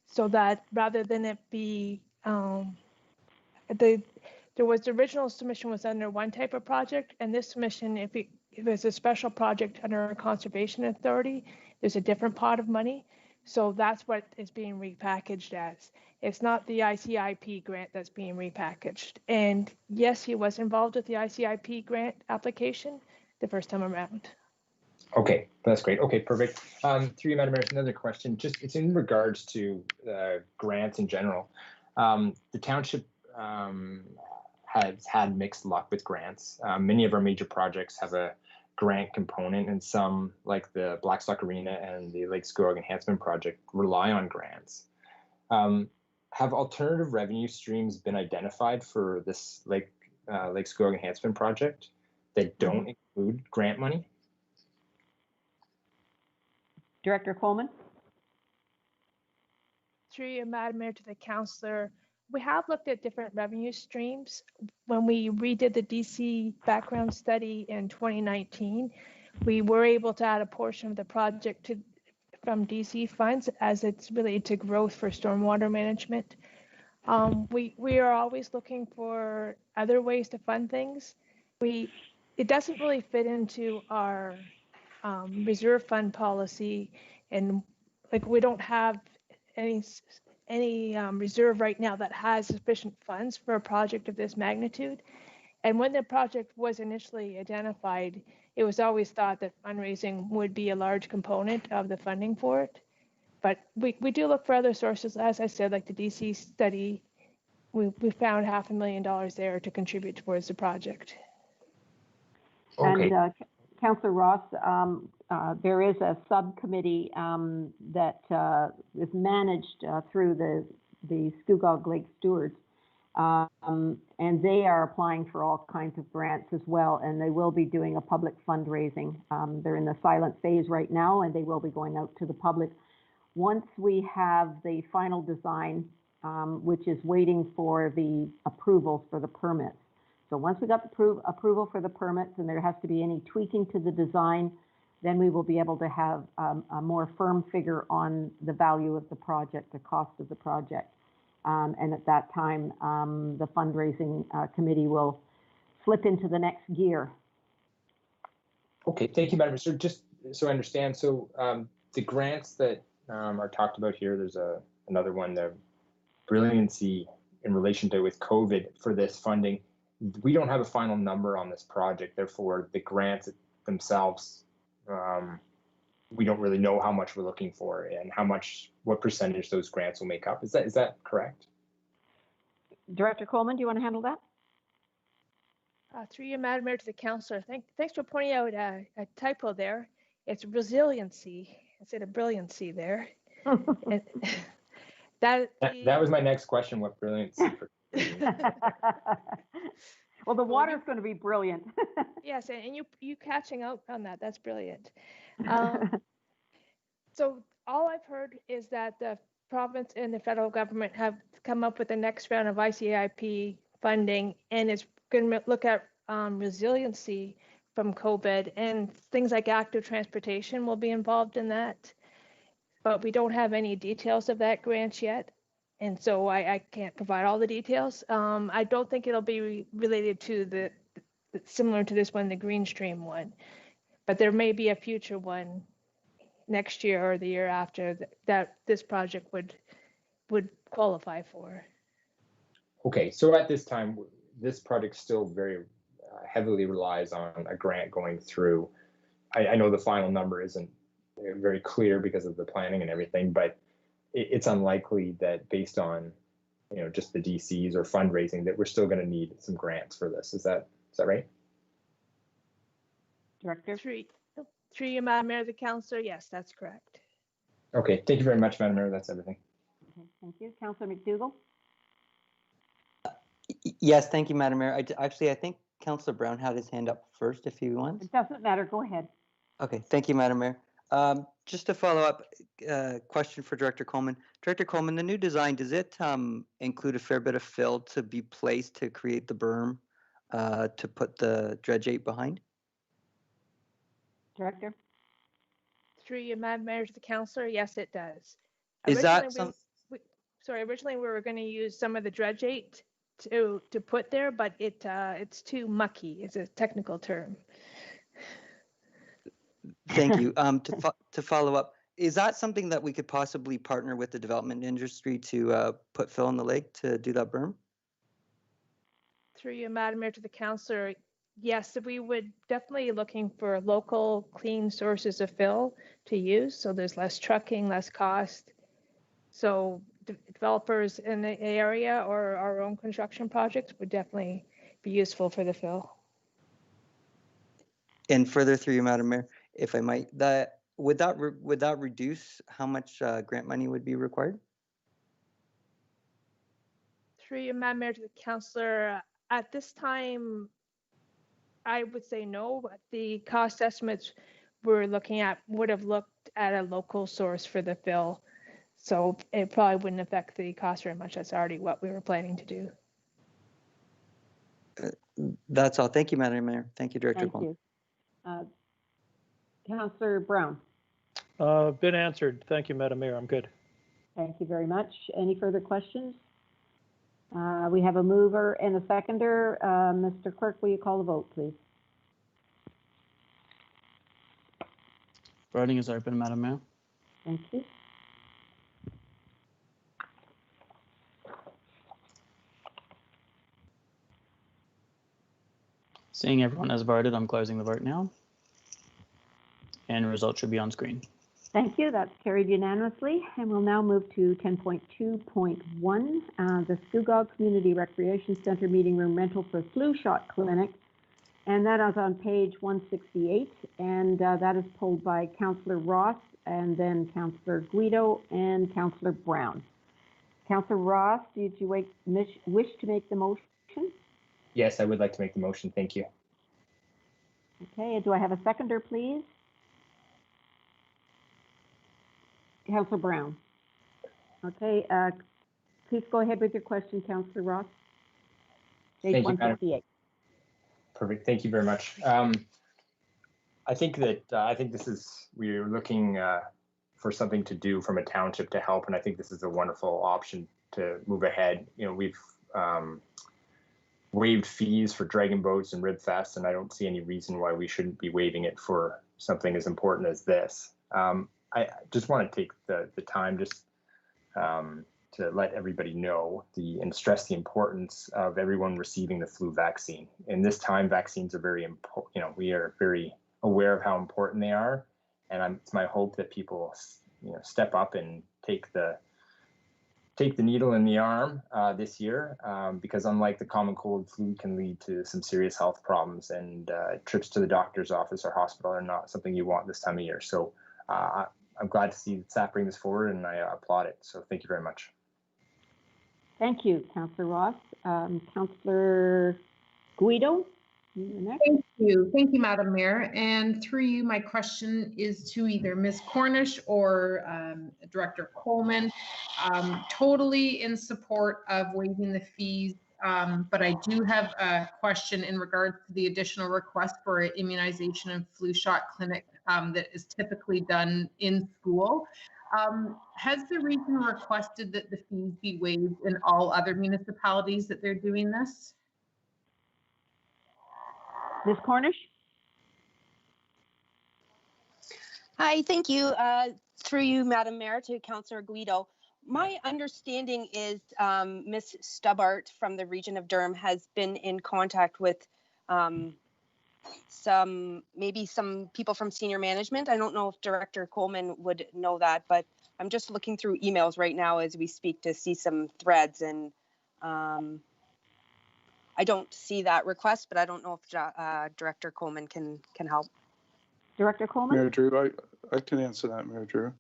so that rather than it be the original submission was under one type of project, and this submission, if there's a special project under a conservation authority, there's a different pot of money. So that's what is being repackaged as. It's not the ICIP grant that's being repackaged. And yes, he was involved with the ICIP grant application the first time around. Okay, that's great. Okay, perfect. Through you, Madam Mayor, another question. Just it's in regards to grants in general. The township has had mixed luck with grants. Many of our major projects have a grant component, and some, like the Blackstock Arena and the Lake Scugog Enhancement Project, rely on grants. Have alternative revenue streams been identified for this Lake Scugog Enhancement Project that don't include grant money? Director Coleman? Through you, Madam Mayor, to the councillor. We have looked at different revenue streams. When we redid the DC background study in 2019, we were able to add a portion of the project from DC funds as it's related to growth for stormwater management. We are always looking for other ways to fund things. It doesn't really fit into our reserve fund policy, and like we don't have any reserve right now that has sufficient funds for a project of this magnitude. And when the project was initially identified, it was always thought that fundraising would be a large component of the funding for it. But we do look for other sources, as I said, like the DC study. We found $500,000 there to contribute towards the project. Okay. And Councillor Ross, there is a subcommittee that is managed through the Scugog Lake Stewards, and they are applying for all kinds of grants as well, and they will be doing a public fundraising. They're in the silent phase right now, and they will be going out to the public. Once we have the final design, which is waiting for the approvals for the permits. So once we got the approval for the permits and there has to be any tweaking to the design, then we will be able to have a more firm figure on the value of the project, the cost of the project. And at that time, the fundraising committee will slip into the next gear. Okay, thank you, Madam Minister. Just so I understand, so the grants that are talked about here, there's another one, the Brilliancy in relation to with COVID for this funding. We don't have a final number on this project, therefore the grants themselves, we don't really know how much we're looking for and what percentage those grants will make up. Is that correct? Director Coleman, do you want to handle that? Through you, Madam Mayor, to the councillor. Thanks for pointing out a typo there. It's resiliency instead of brilliancy there. That was my next question. What brilliancy? Well, the water's going to be brilliant. Yes, and you catching up on that. That's brilliant. So all I've heard is that the province and the federal government have come up with the next round of ICIP funding, and it's going to look at resiliency from COVID, and things like active transportation will be involved in that. But we don't have any details of that grant yet. And so I can't provide all the details. I don't think it'll be related to the similar to this one, the Green Stream one, but there may be a future one next year or the year after that this project would qualify for. Okay, so at this time, this project still very heavily relies on a grant going through. I know the final number isn't very clear because of the planning and everything, but it's unlikely that based on just the DCs or fundraising that we're still going to need some grants for this. Is that right? Director? Through you, Madam Mayor, the councillor, yes, that's correct. Okay, thank you very much, Madam Mayor. That's everything. Okay, thank you. Councillor McDougall? Yes, thank you, Madam Mayor. I think Councillor Brown had his hand up first if he wants. It doesn't matter. Go ahead. Okay, thank you, Madam Mayor. Just to follow up, question for Director Coleman. Director Coleman, the new design, does it include a fair bit of fill to be placed to create the berm to put the dredgeate behind? Director? Through you, Madam Mayor, to the councillor, yes, it does. Is that originally we were going to use some of the dredgeate to put there, but it's too mucky. It's a technical term. Thank you. To follow up, is that something that we could possibly partner with the development industry to put fill in the lake to do that berm? Through you, Madam Mayor, to the councillor, yes, we would definitely looking for local clean sources of fill to use, so there's less trucking, less cost. So developers in the area or our own construction projects would definitely be useful for the fill. And further through you, Madam Mayor, if I might, would that reduce how much grant money would be required? Through you, Madam Mayor, to the councillor, at this time, I would say no. The cost estimates we're looking at would have looked at a local source for the fill, so it probably wouldn't affect the cost very much. That's already what we were planning to do. That's all. Thank you, Madam Mayor. Thank you, Director Thank you. Councillor Brown? Been answered. Thank you, Madam Mayor. I'm good. Thank you very much. Any further questions? We have a mover and a seconder. Mr. Clerk, will you call the vote, please? Voting is open, Madam Mayor. Thank you. Seeing everyone has voted, I'm closing the vote now. and results should be on screen. Thank you. That's carried unanimously. And we'll now move to 10.2.1, the Scugog Community Recreation Center meeting room rental for flu shot clinic. And that is on page 168. And that is pulled by Councillor Ross and then Councillor Guido and Councillor Brown. Councillor Ross, did you wish to make the motion? Yes, I would like to make the motion. Thank you. Okay, and do I have a seconder, please? Councillor Brown. Okay, please go ahead with your question, Councillor Ross. Page Thank you, Madam. 158. Perfect. Thank you very much. I think this is, we're looking for something to do from a township to help, and I think this is a wonderful option to move ahead. You know, we've waived fees for Dragon Boats and Rib Fest, and I don't see any reason why we shouldn't be waiving it for something as important as this. I just want to take the time just to let everybody know and stress the importance of everyone receiving the flu vaccine. In this time, vaccines are very important. You know, we are very aware of how important they are, and it's my hope that people, step up and take the needle in the arm this year, because unlike the common cold, flu can lead to some serious health problems, and trips to the doctor's office or hospital are not something you want this time of year. So I'm glad to see SAP bring this forward, and I applaud it. So thank you very much. Thank you, Councillor Ross. Councillor Guido, you're next. Thank you, Madam Mayor. And through you, my question is to either Ms. Cornish or Director Coleman. Totally in support of waiving the fees, but I do have a question in regards to the additional request for an immunization and flu shot clinic that is typically done in school. Has the region requested that the fees be waived in all other municipalities that they're doing this? Ms. Cornish? Hi, thank you. Through you, Madam Mayor, to Councillor Guido. My understanding is Ms. Stubbart from the region of Durham has been in contact with maybe some people from senior management. I don't know if Director Coleman would know that, but I'm just looking through emails right now as we speak to see some threads, and I don't see that request, but I don't know if Director Coleman can help. Director Coleman? Mayor Drew, I can answer that, Mayor Drew.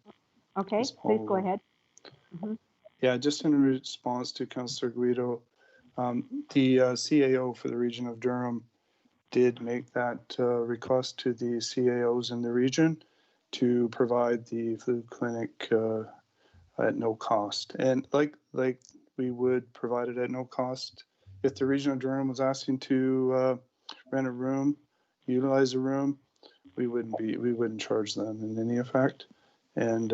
Okay, please go ahead. Yeah, just in response to Councillor Guido, the CAO for the region of Durham did make that request to the CAOs in the region to provide the flu clinic at no cost. And like we would provide it at no cost if the region of Durham was asking to rent a room, utilize a room, we wouldn't charge them in any effect. And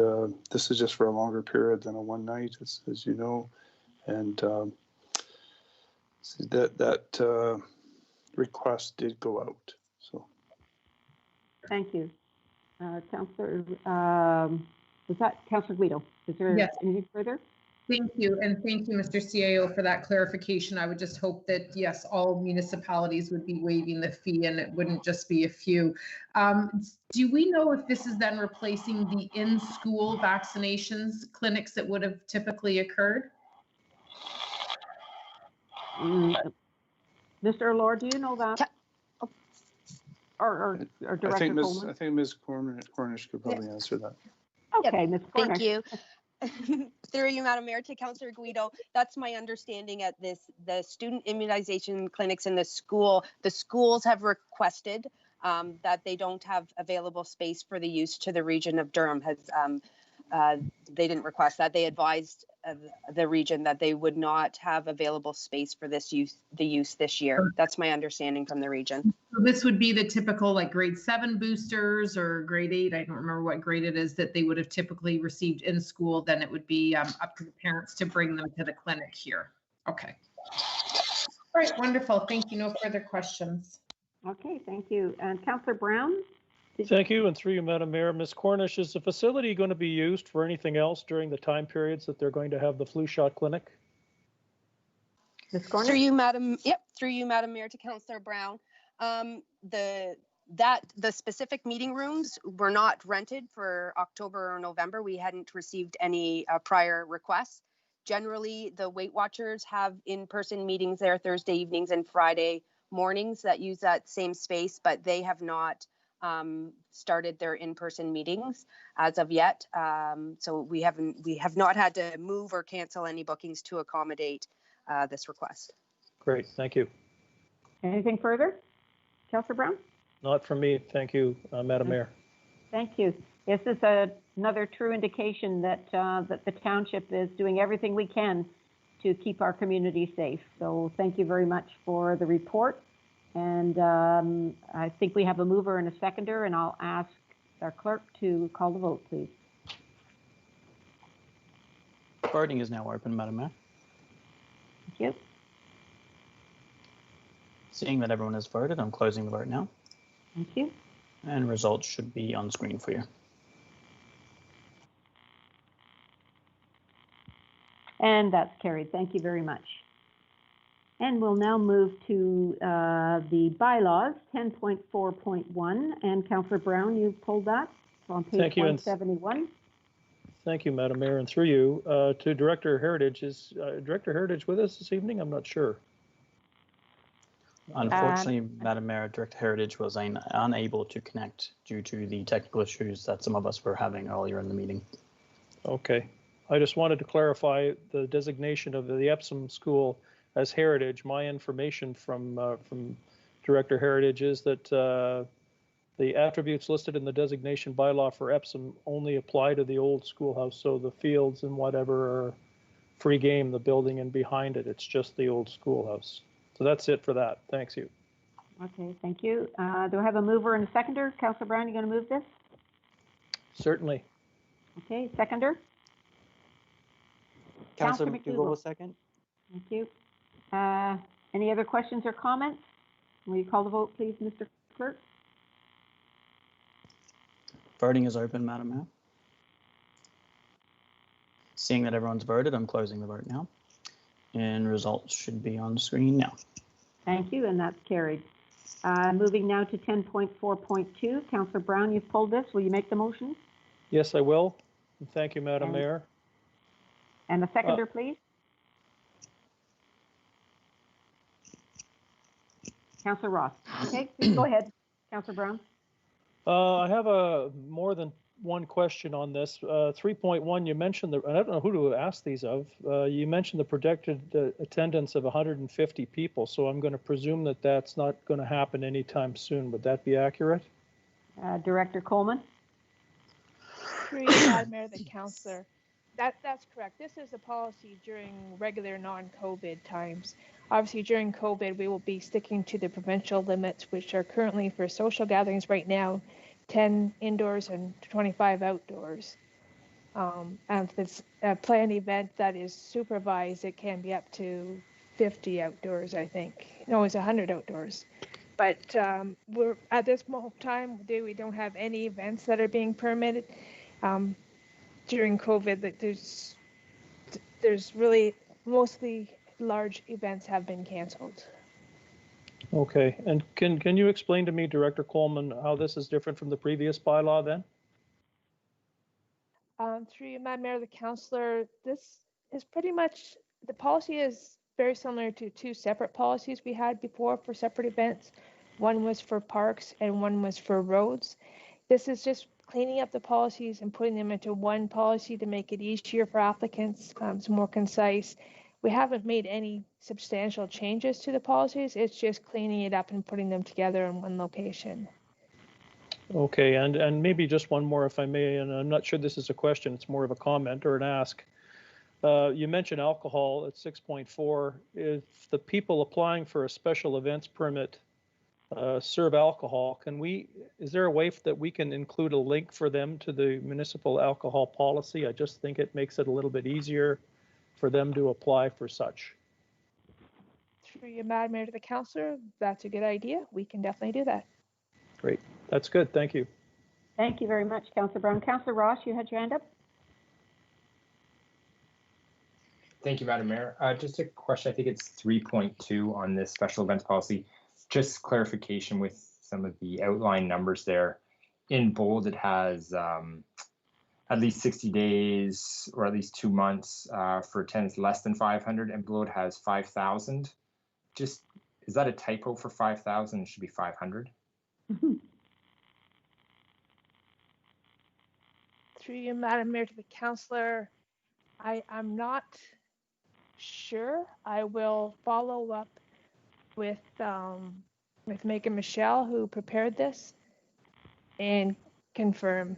this is just for a longer period than a one night, as you know. And that request did go out. So. Thank you. Councillor, was that Councillor Guido? Is there anything further? Thank you. And thank you, Mr. CAO, for that clarification. I would just hope that, yes, all municipalities would be waiving the fee and it wouldn't just be a few. Do we know if this is then replacing the in-school vaccinations clinics that would have typically occurred? Mr. Lord, do you know that? Or Director Coleman? I think Ms. Cornish could probably answer that. Okay, Ms. Cornish. Thank you. Through you, Madam Mayor, to Councillor Guido, that's my understanding at the student immunization clinics in the schools have requested that they don't have available space for the use to the region of Durham. They didn't request that. They advised the region that they would not have available space for the use this year. That's my understanding from the region. So this would be the typical like grade 7 boosters or grade 8. I don't remember what grade it is that they would have typically received in school. Then it would be up to the parents to bring them to the clinic here. Okay. All right, wonderful. Thank you. No further questions. Okay, thank you. And Councillor Brown? Thank you, and through you, Madam Mayor. Ms. Cornish, is the facility going to be used for anything else during the time periods that they're going to have the flu shot clinic? Ms. Cornish? Through you, Madam Mayor, to Councillor Brown. The that the specific meeting rooms were not rented for October or November. We hadn't received any prior requests. Generally, the Weight Watchers have in-person meetings there Thursday evenings and Friday mornings that use that same space, but they have not started their in-person meetings as of yet. So we have not had to move or cancel any bookings to accommodate this request. Great, thank you. Anything further? Councillor Brown? Not from me, thank you, Madam Mayor. Thank you. This is another true indication that that the township is doing everything we can to keep our community safe. So thank you very much for the report. And I think we have a mover and a seconder, and I'll ask our clerk to call the vote, please. Voting is now open, Madam Mayor. Thank you. Seeing that everyone has voted, I'm closing the vote now. Thank you. And results should be on screen for you. And that's carried. Thank you very much. And we'll now move to the bylaws, 10.4.1. And Councillor Brown, you've pulled that on page Thank you, 171. Thank you, Madam Mayor, and through you to Director Heritage. Is Director Heritage with us this evening? I'm not sure. Unfortunately, Madam Mayor, Director Heritage was unable to connect due to the technical issues that some of us were having earlier in the meeting. Okay. I just wanted to clarify the designation of the Epsom School as Heritage. My information from Director Heritage is that the attributes listed in the designation bylaw for Epsom only apply to the old schoolhouse. So the fields and whatever are free game, the building and behind it, it's just the old schoolhouse. So that's it for that. Thanks you. Okay, thank you. Do I have a mover and a seconder? Councillor Brown, you going to move this? Certainly. Okay, seconder? Councillor Councillor McDougall will second. Thank you. Any other questions or comments? Will you call the vote, please, Mr. Clerk? Voting is open, Madam Mayor. Seeing that everyone's voted, I'm closing the vote now. And results should be on screen now. Thank you, and that's carried. Moving now to 10.4.2. Councillor Brown, you've pulled this. Will you make the motion? Yes, I will. And thank you, Madam Mayor. And a seconder, please. Councillor Ross. Okay, please go ahead, Councillor Brown. I have more than one question on this. 3.1, you mentioned I don't know who to ask these of. You mentioned the projected attendance of 150 people, so I'm going to presume that that's not going to happen anytime soon. Would that be accurate? Director Coleman. Madam Mayor, the councillor. That's correct. This is a policy during regular non-COVID times. Obviously, during COVID, we will be sticking to the provincial limits, which are currently for social gatherings right now, 10 indoors and 25 outdoors. And if it's a planned event that is supervised, it can be up to 50 outdoors, I think. No, it's 100 outdoors. But we're at this time, we don't have any events that are being permitted. During COVID, that there's really mostly large events have been canceled. Okay, and can you explain to me, Director Coleman, how this is different from the previous bylaw then? Through you, Madam Mayor, the councillor, this is pretty much, the policy is very similar to two separate policies we had before for separate events. One was for parks and one was for roads. This is just cleaning up the policies and putting them into one policy to make it easier for applicants. It's more concise. We haven't made any substantial changes to the policies. It's just cleaning it up and putting them together in one location. Okay, and maybe just one more, if I may, and I'm not sure this is a question, it's more of a comment or an ask. You mentioned alcohol at 6.4. If the people applying for a special events permit serve alcohol, is there a way that we can include a link for them to the municipal alcohol policy? I just think it makes it a little bit easier for them to apply for such. Through you, Madam Mayor, to the councillor, that's a good idea. We can definitely do that. Great, that's good, thank you. Thank you very much, Councillor Brown. Councillor Ross, you had your hand up. Thank you, Madam Mayor. Just a question, I think it's 3.2 on this special events policy. Just clarification with some of the outline numbers there. In bold, it has at least 60 days or at least 2 months for attendance less than 500, and below it has 5,000. Just, is that a typo for 5,000? It should be 500. Through you, Madam Mayor, to the councillor, I'm not sure. I will follow up with Megan Michelle, who prepared this, and confirm.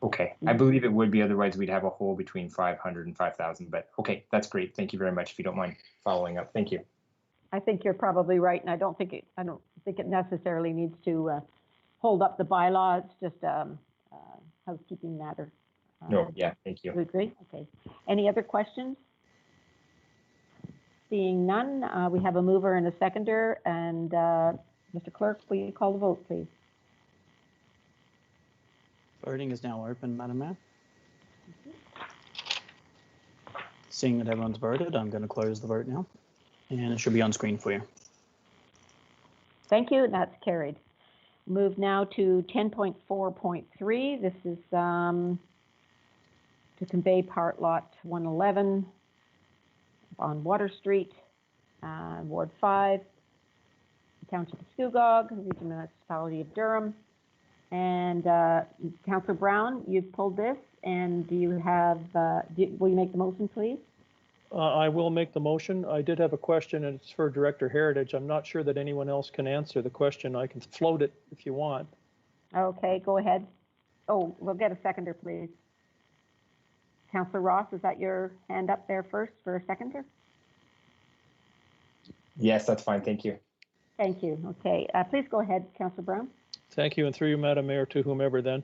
Okay, I believe it would be, otherwise we'd have a hole between 500 and 5,000, but okay, that's great. Thank you very much. If you don't mind following up, thank you. I think you're probably right, and I don't think it necessarily needs to hold up the bylaw. It's just a housekeeping matter. No, yeah, thank you. You agree? Okay. Any other questions? Seeing none, we have a mover and a seconder, and Mr. Clerk, will you call the vote, please? Voting is now open, Madam Mayor. Seeing that everyone's voted, I'm going to close the vote now, and it should be on screen for you. Thank you, and that's carried. Move now to 10.4.3. This is to convey part lot 111 on Water Street, Ward 5, Township of Scugog, Regional Municipality of Durham. And Councillor Brown, you've pulled this, and do you have, will you make the motion, please? I will make the motion. I did have a question, and it's for Director Heritage. I'm not sure that anyone else can answer the question. I can float it if you want. Okay, go ahead. Oh, we'll get a seconder, please. Councillor Ross, is that your hand up there first for a seconder? Yes, that's fine. Thank you. Thank you. Okay, please go ahead, Councillor Brown. Thank you, and through you, Madam Mayor, to whomever then.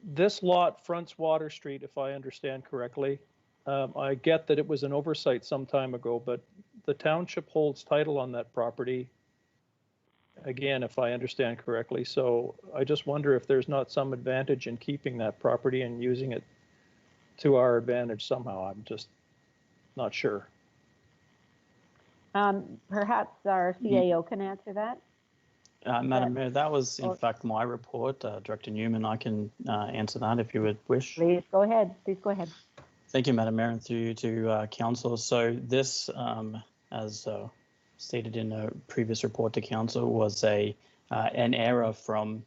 This lot fronts Water Street, if I understand correctly. I get that it was an oversight some time ago, but the township holds title on that property, again, if I understand correctly. So I just wonder if there's not some advantage in keeping that property and using it to our advantage somehow. I'm just not sure. Perhaps our CAO can answer that. Madam Mayor, that was in fact my report. Director Newman, I can answer that if you would wish. Please go ahead. Please go ahead. Thank you, Madam Mayor, and through you to Council. So this, as stated in a previous report to Council, was an error from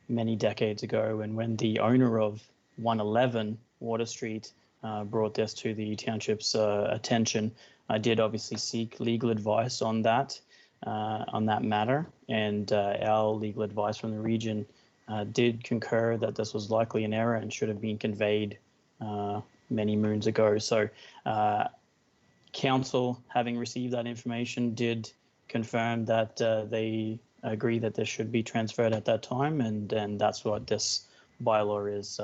many decades ago, and when the owner of 111 Water Street brought this to the township's attention, I did obviously seek legal advice on that matter, and our legal advice from the region did concur that this was likely an error and should have been conveyed many moons ago. So Council, having received that information, did confirm that they agree that this should be transferred at that time, and that's what this bylaw is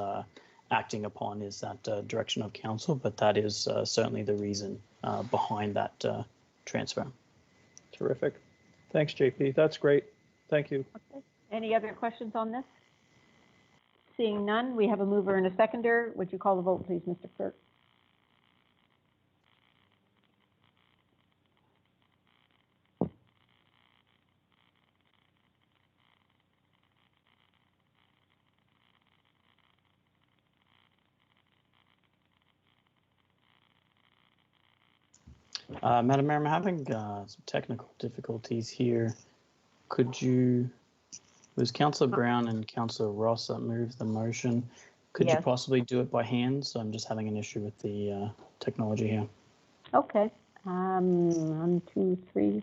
acting upon, is that direction of Council, but that is certainly the reason behind that transfer. Terrific. Thanks, JP. That's great. Thank you. Okay. Any other questions on this? Seeing none, we have a mover and a seconder. Would you call the vote, please, Mr. Clerk? Madam Mayor, I'm having some technical difficulties here. Was Councillor Brown and Councillor Ross that moved the motion? Could you possibly do it by hand? So I'm just having an issue with the technology here. Okay. 1, 2, 3.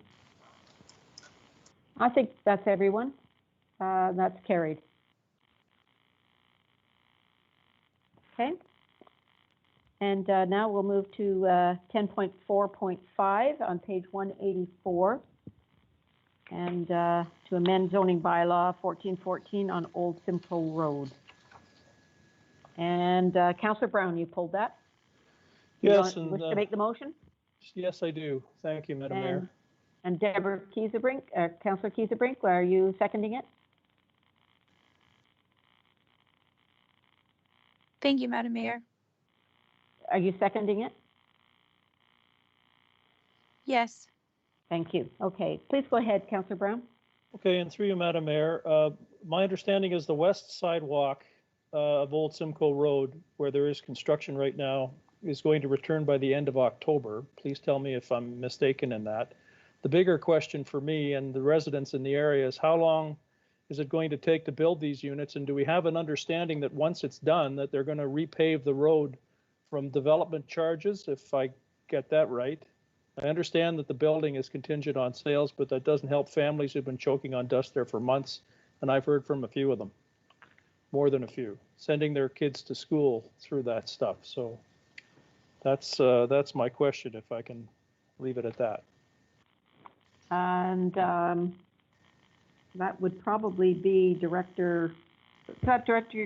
I think that's everyone. That's carried. Okay. And now we'll move to 10.4.5 on page 184, and to amend zoning bylaw 1414 on Old Simcoe Road. And Councillor Brown, you pulled that? Yes. Wish to make the motion? Yes, I do. Thank you, Madam Mayor. And Deborah Kieserbrink, Councillor Kieserbrink, are you seconding it? Thank you, Madam Mayor. Are you seconding it? Yes. Thank you. Okay, please go ahead, Councillor Brown. Okay, and through you, Madam Mayor, my understanding is the west sidewalk of Old Simcoe Road, where there is construction right now, is going to return by the end of October. Please tell me if I'm mistaken in that. The bigger question for me and the residents in the area is how long is it going to take to build these units? And do we have an understanding that once it's done, that they're going to repave the road from development charges, if I get that right? I understand that the building is contingent on sales, but that doesn't help families who've been choking on dust there for months. And I've heard from a few of them, more than a few, sending their kids to school through that stuff. So that's my question, if I can leave it at that. And that would probably be Director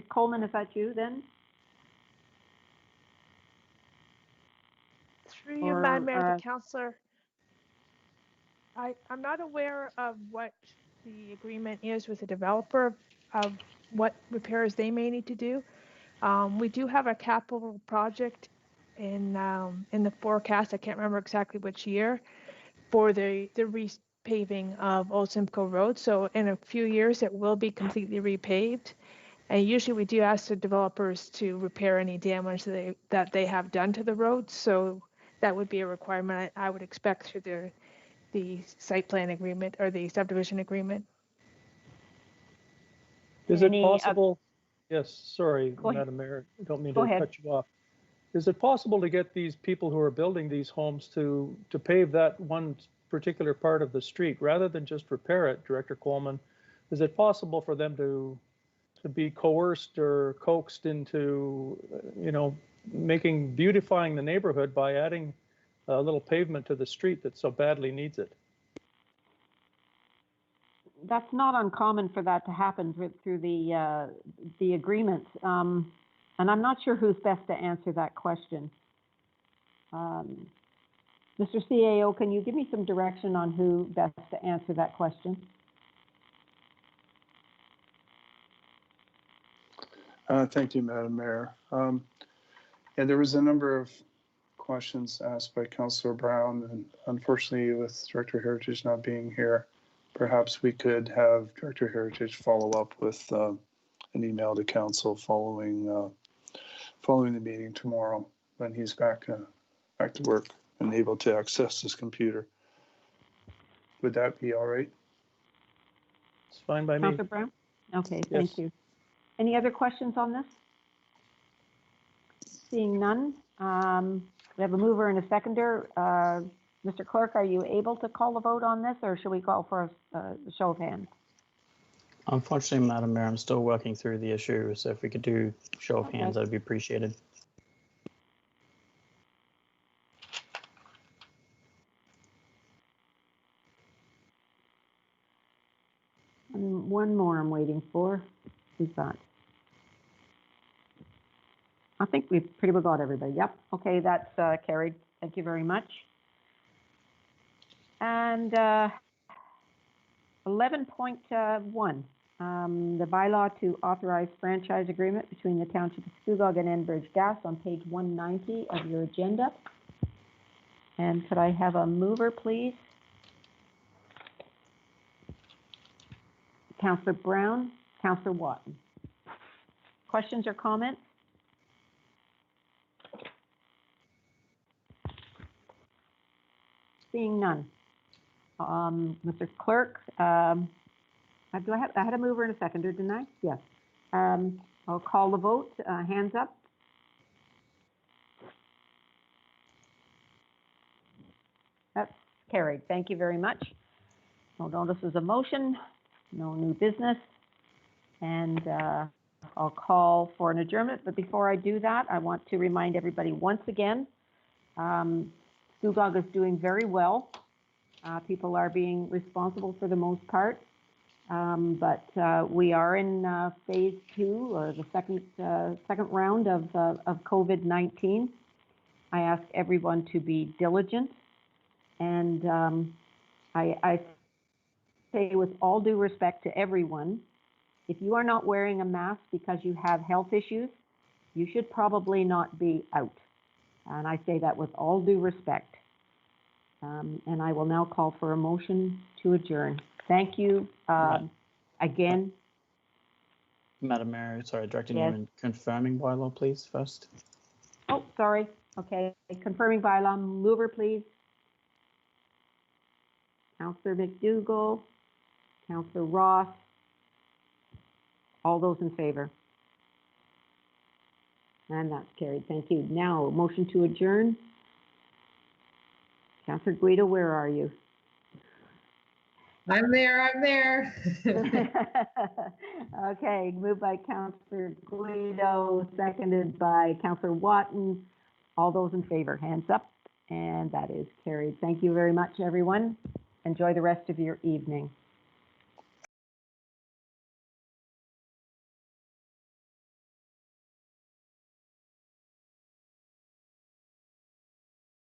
Coleman, is that you then? Through you, Or, Madam Mayor, the councillor. I'm not aware of what the agreement is with the developer of what repairs they may need to do. We do have a capital project in the forecast. I can't remember exactly which year for the repaving of Old Simcoe Road. So in a few years, it will be completely repaved. And usually we do ask the developers to repair any damage that they have done to the road. So that would be a requirement I would expect through the site plan agreement or the subdivision agreement. Is it possible? Yes, sorry, Madam Mayor, I don't mean to cut you off. Is it possible to get these people who are building these homes to pave that one particular part of the street rather than just repair it, Director Coleman? Is it possible for them to be coerced or coaxed into, beautifying the neighborhood by adding a little pavement to the street that so badly needs it? That's not uncommon for that to happen through the agreement. And I'm not sure who's best to answer that question. Mr. CAO, can you give me some direction on who best to answer that question? Thank you, Madam Mayor. And there was a number of questions asked by Councillor Brown, and unfortunately with Director Heritage not being here, perhaps we could have Director Heritage follow up with an email to council following the meeting tomorrow when he's back to work and able to access his computer. Would that be all right? It's fine by me. Councillor Brown? Okay, thank you. Any other questions on this? Seeing none, we have a mover and a seconder. Mr. Clerk, are you able to call the vote on this, or should we call for a show of hands? Unfortunately, Madam Mayor, I'm still working through the issue, so if we could do show of hands, that would be appreciated. And one more I'm waiting for. Who's that? I think we've pretty well got everybody. Yep. Okay, that's carried. Thank you very much. And 11.1, the bylaw to authorize franchise agreement between the Township of Scugog and Enbridge Gas on page 190 of your agenda. And could I have a mover, please? Councillor Brown, Councillor Watton. Questions or comments? Seeing none. Mr. Clerk, I had a mover and a seconder, didn't I? Yes. I'll call the vote. Hands up. That's carried. Thank you very much. No notice of motion, no new business, and I'll call for an adjournment. But before I do that, I want to remind everybody once again, Scugog is doing very well. People are being responsible for the most part, but we are in phase 2, or the second round of COVID-19. I ask everyone to be diligent, and I say with all due respect to everyone, if you are not wearing a mask because you have health issues, you should probably not be out. And I say that with all due respect. And I will now call for a motion to adjourn. Thank you again. Madam Mayor, sorry, Director Yes. Newman, confirming bylaw, please, first. Oh, sorry. Okay, confirming bylaw, mover, please. Councillor McDougall, Councillor Ross. All those in favor? And that's carried. Thank you. Now, motion to adjourn. Councillor Guido, where are you? I'm there. Okay, moved by Councillor Guido, seconded by Councillor Watton. All those in favor, hands up, and that is carried. Thank you very much, everyone. Enjoy the rest of your evening.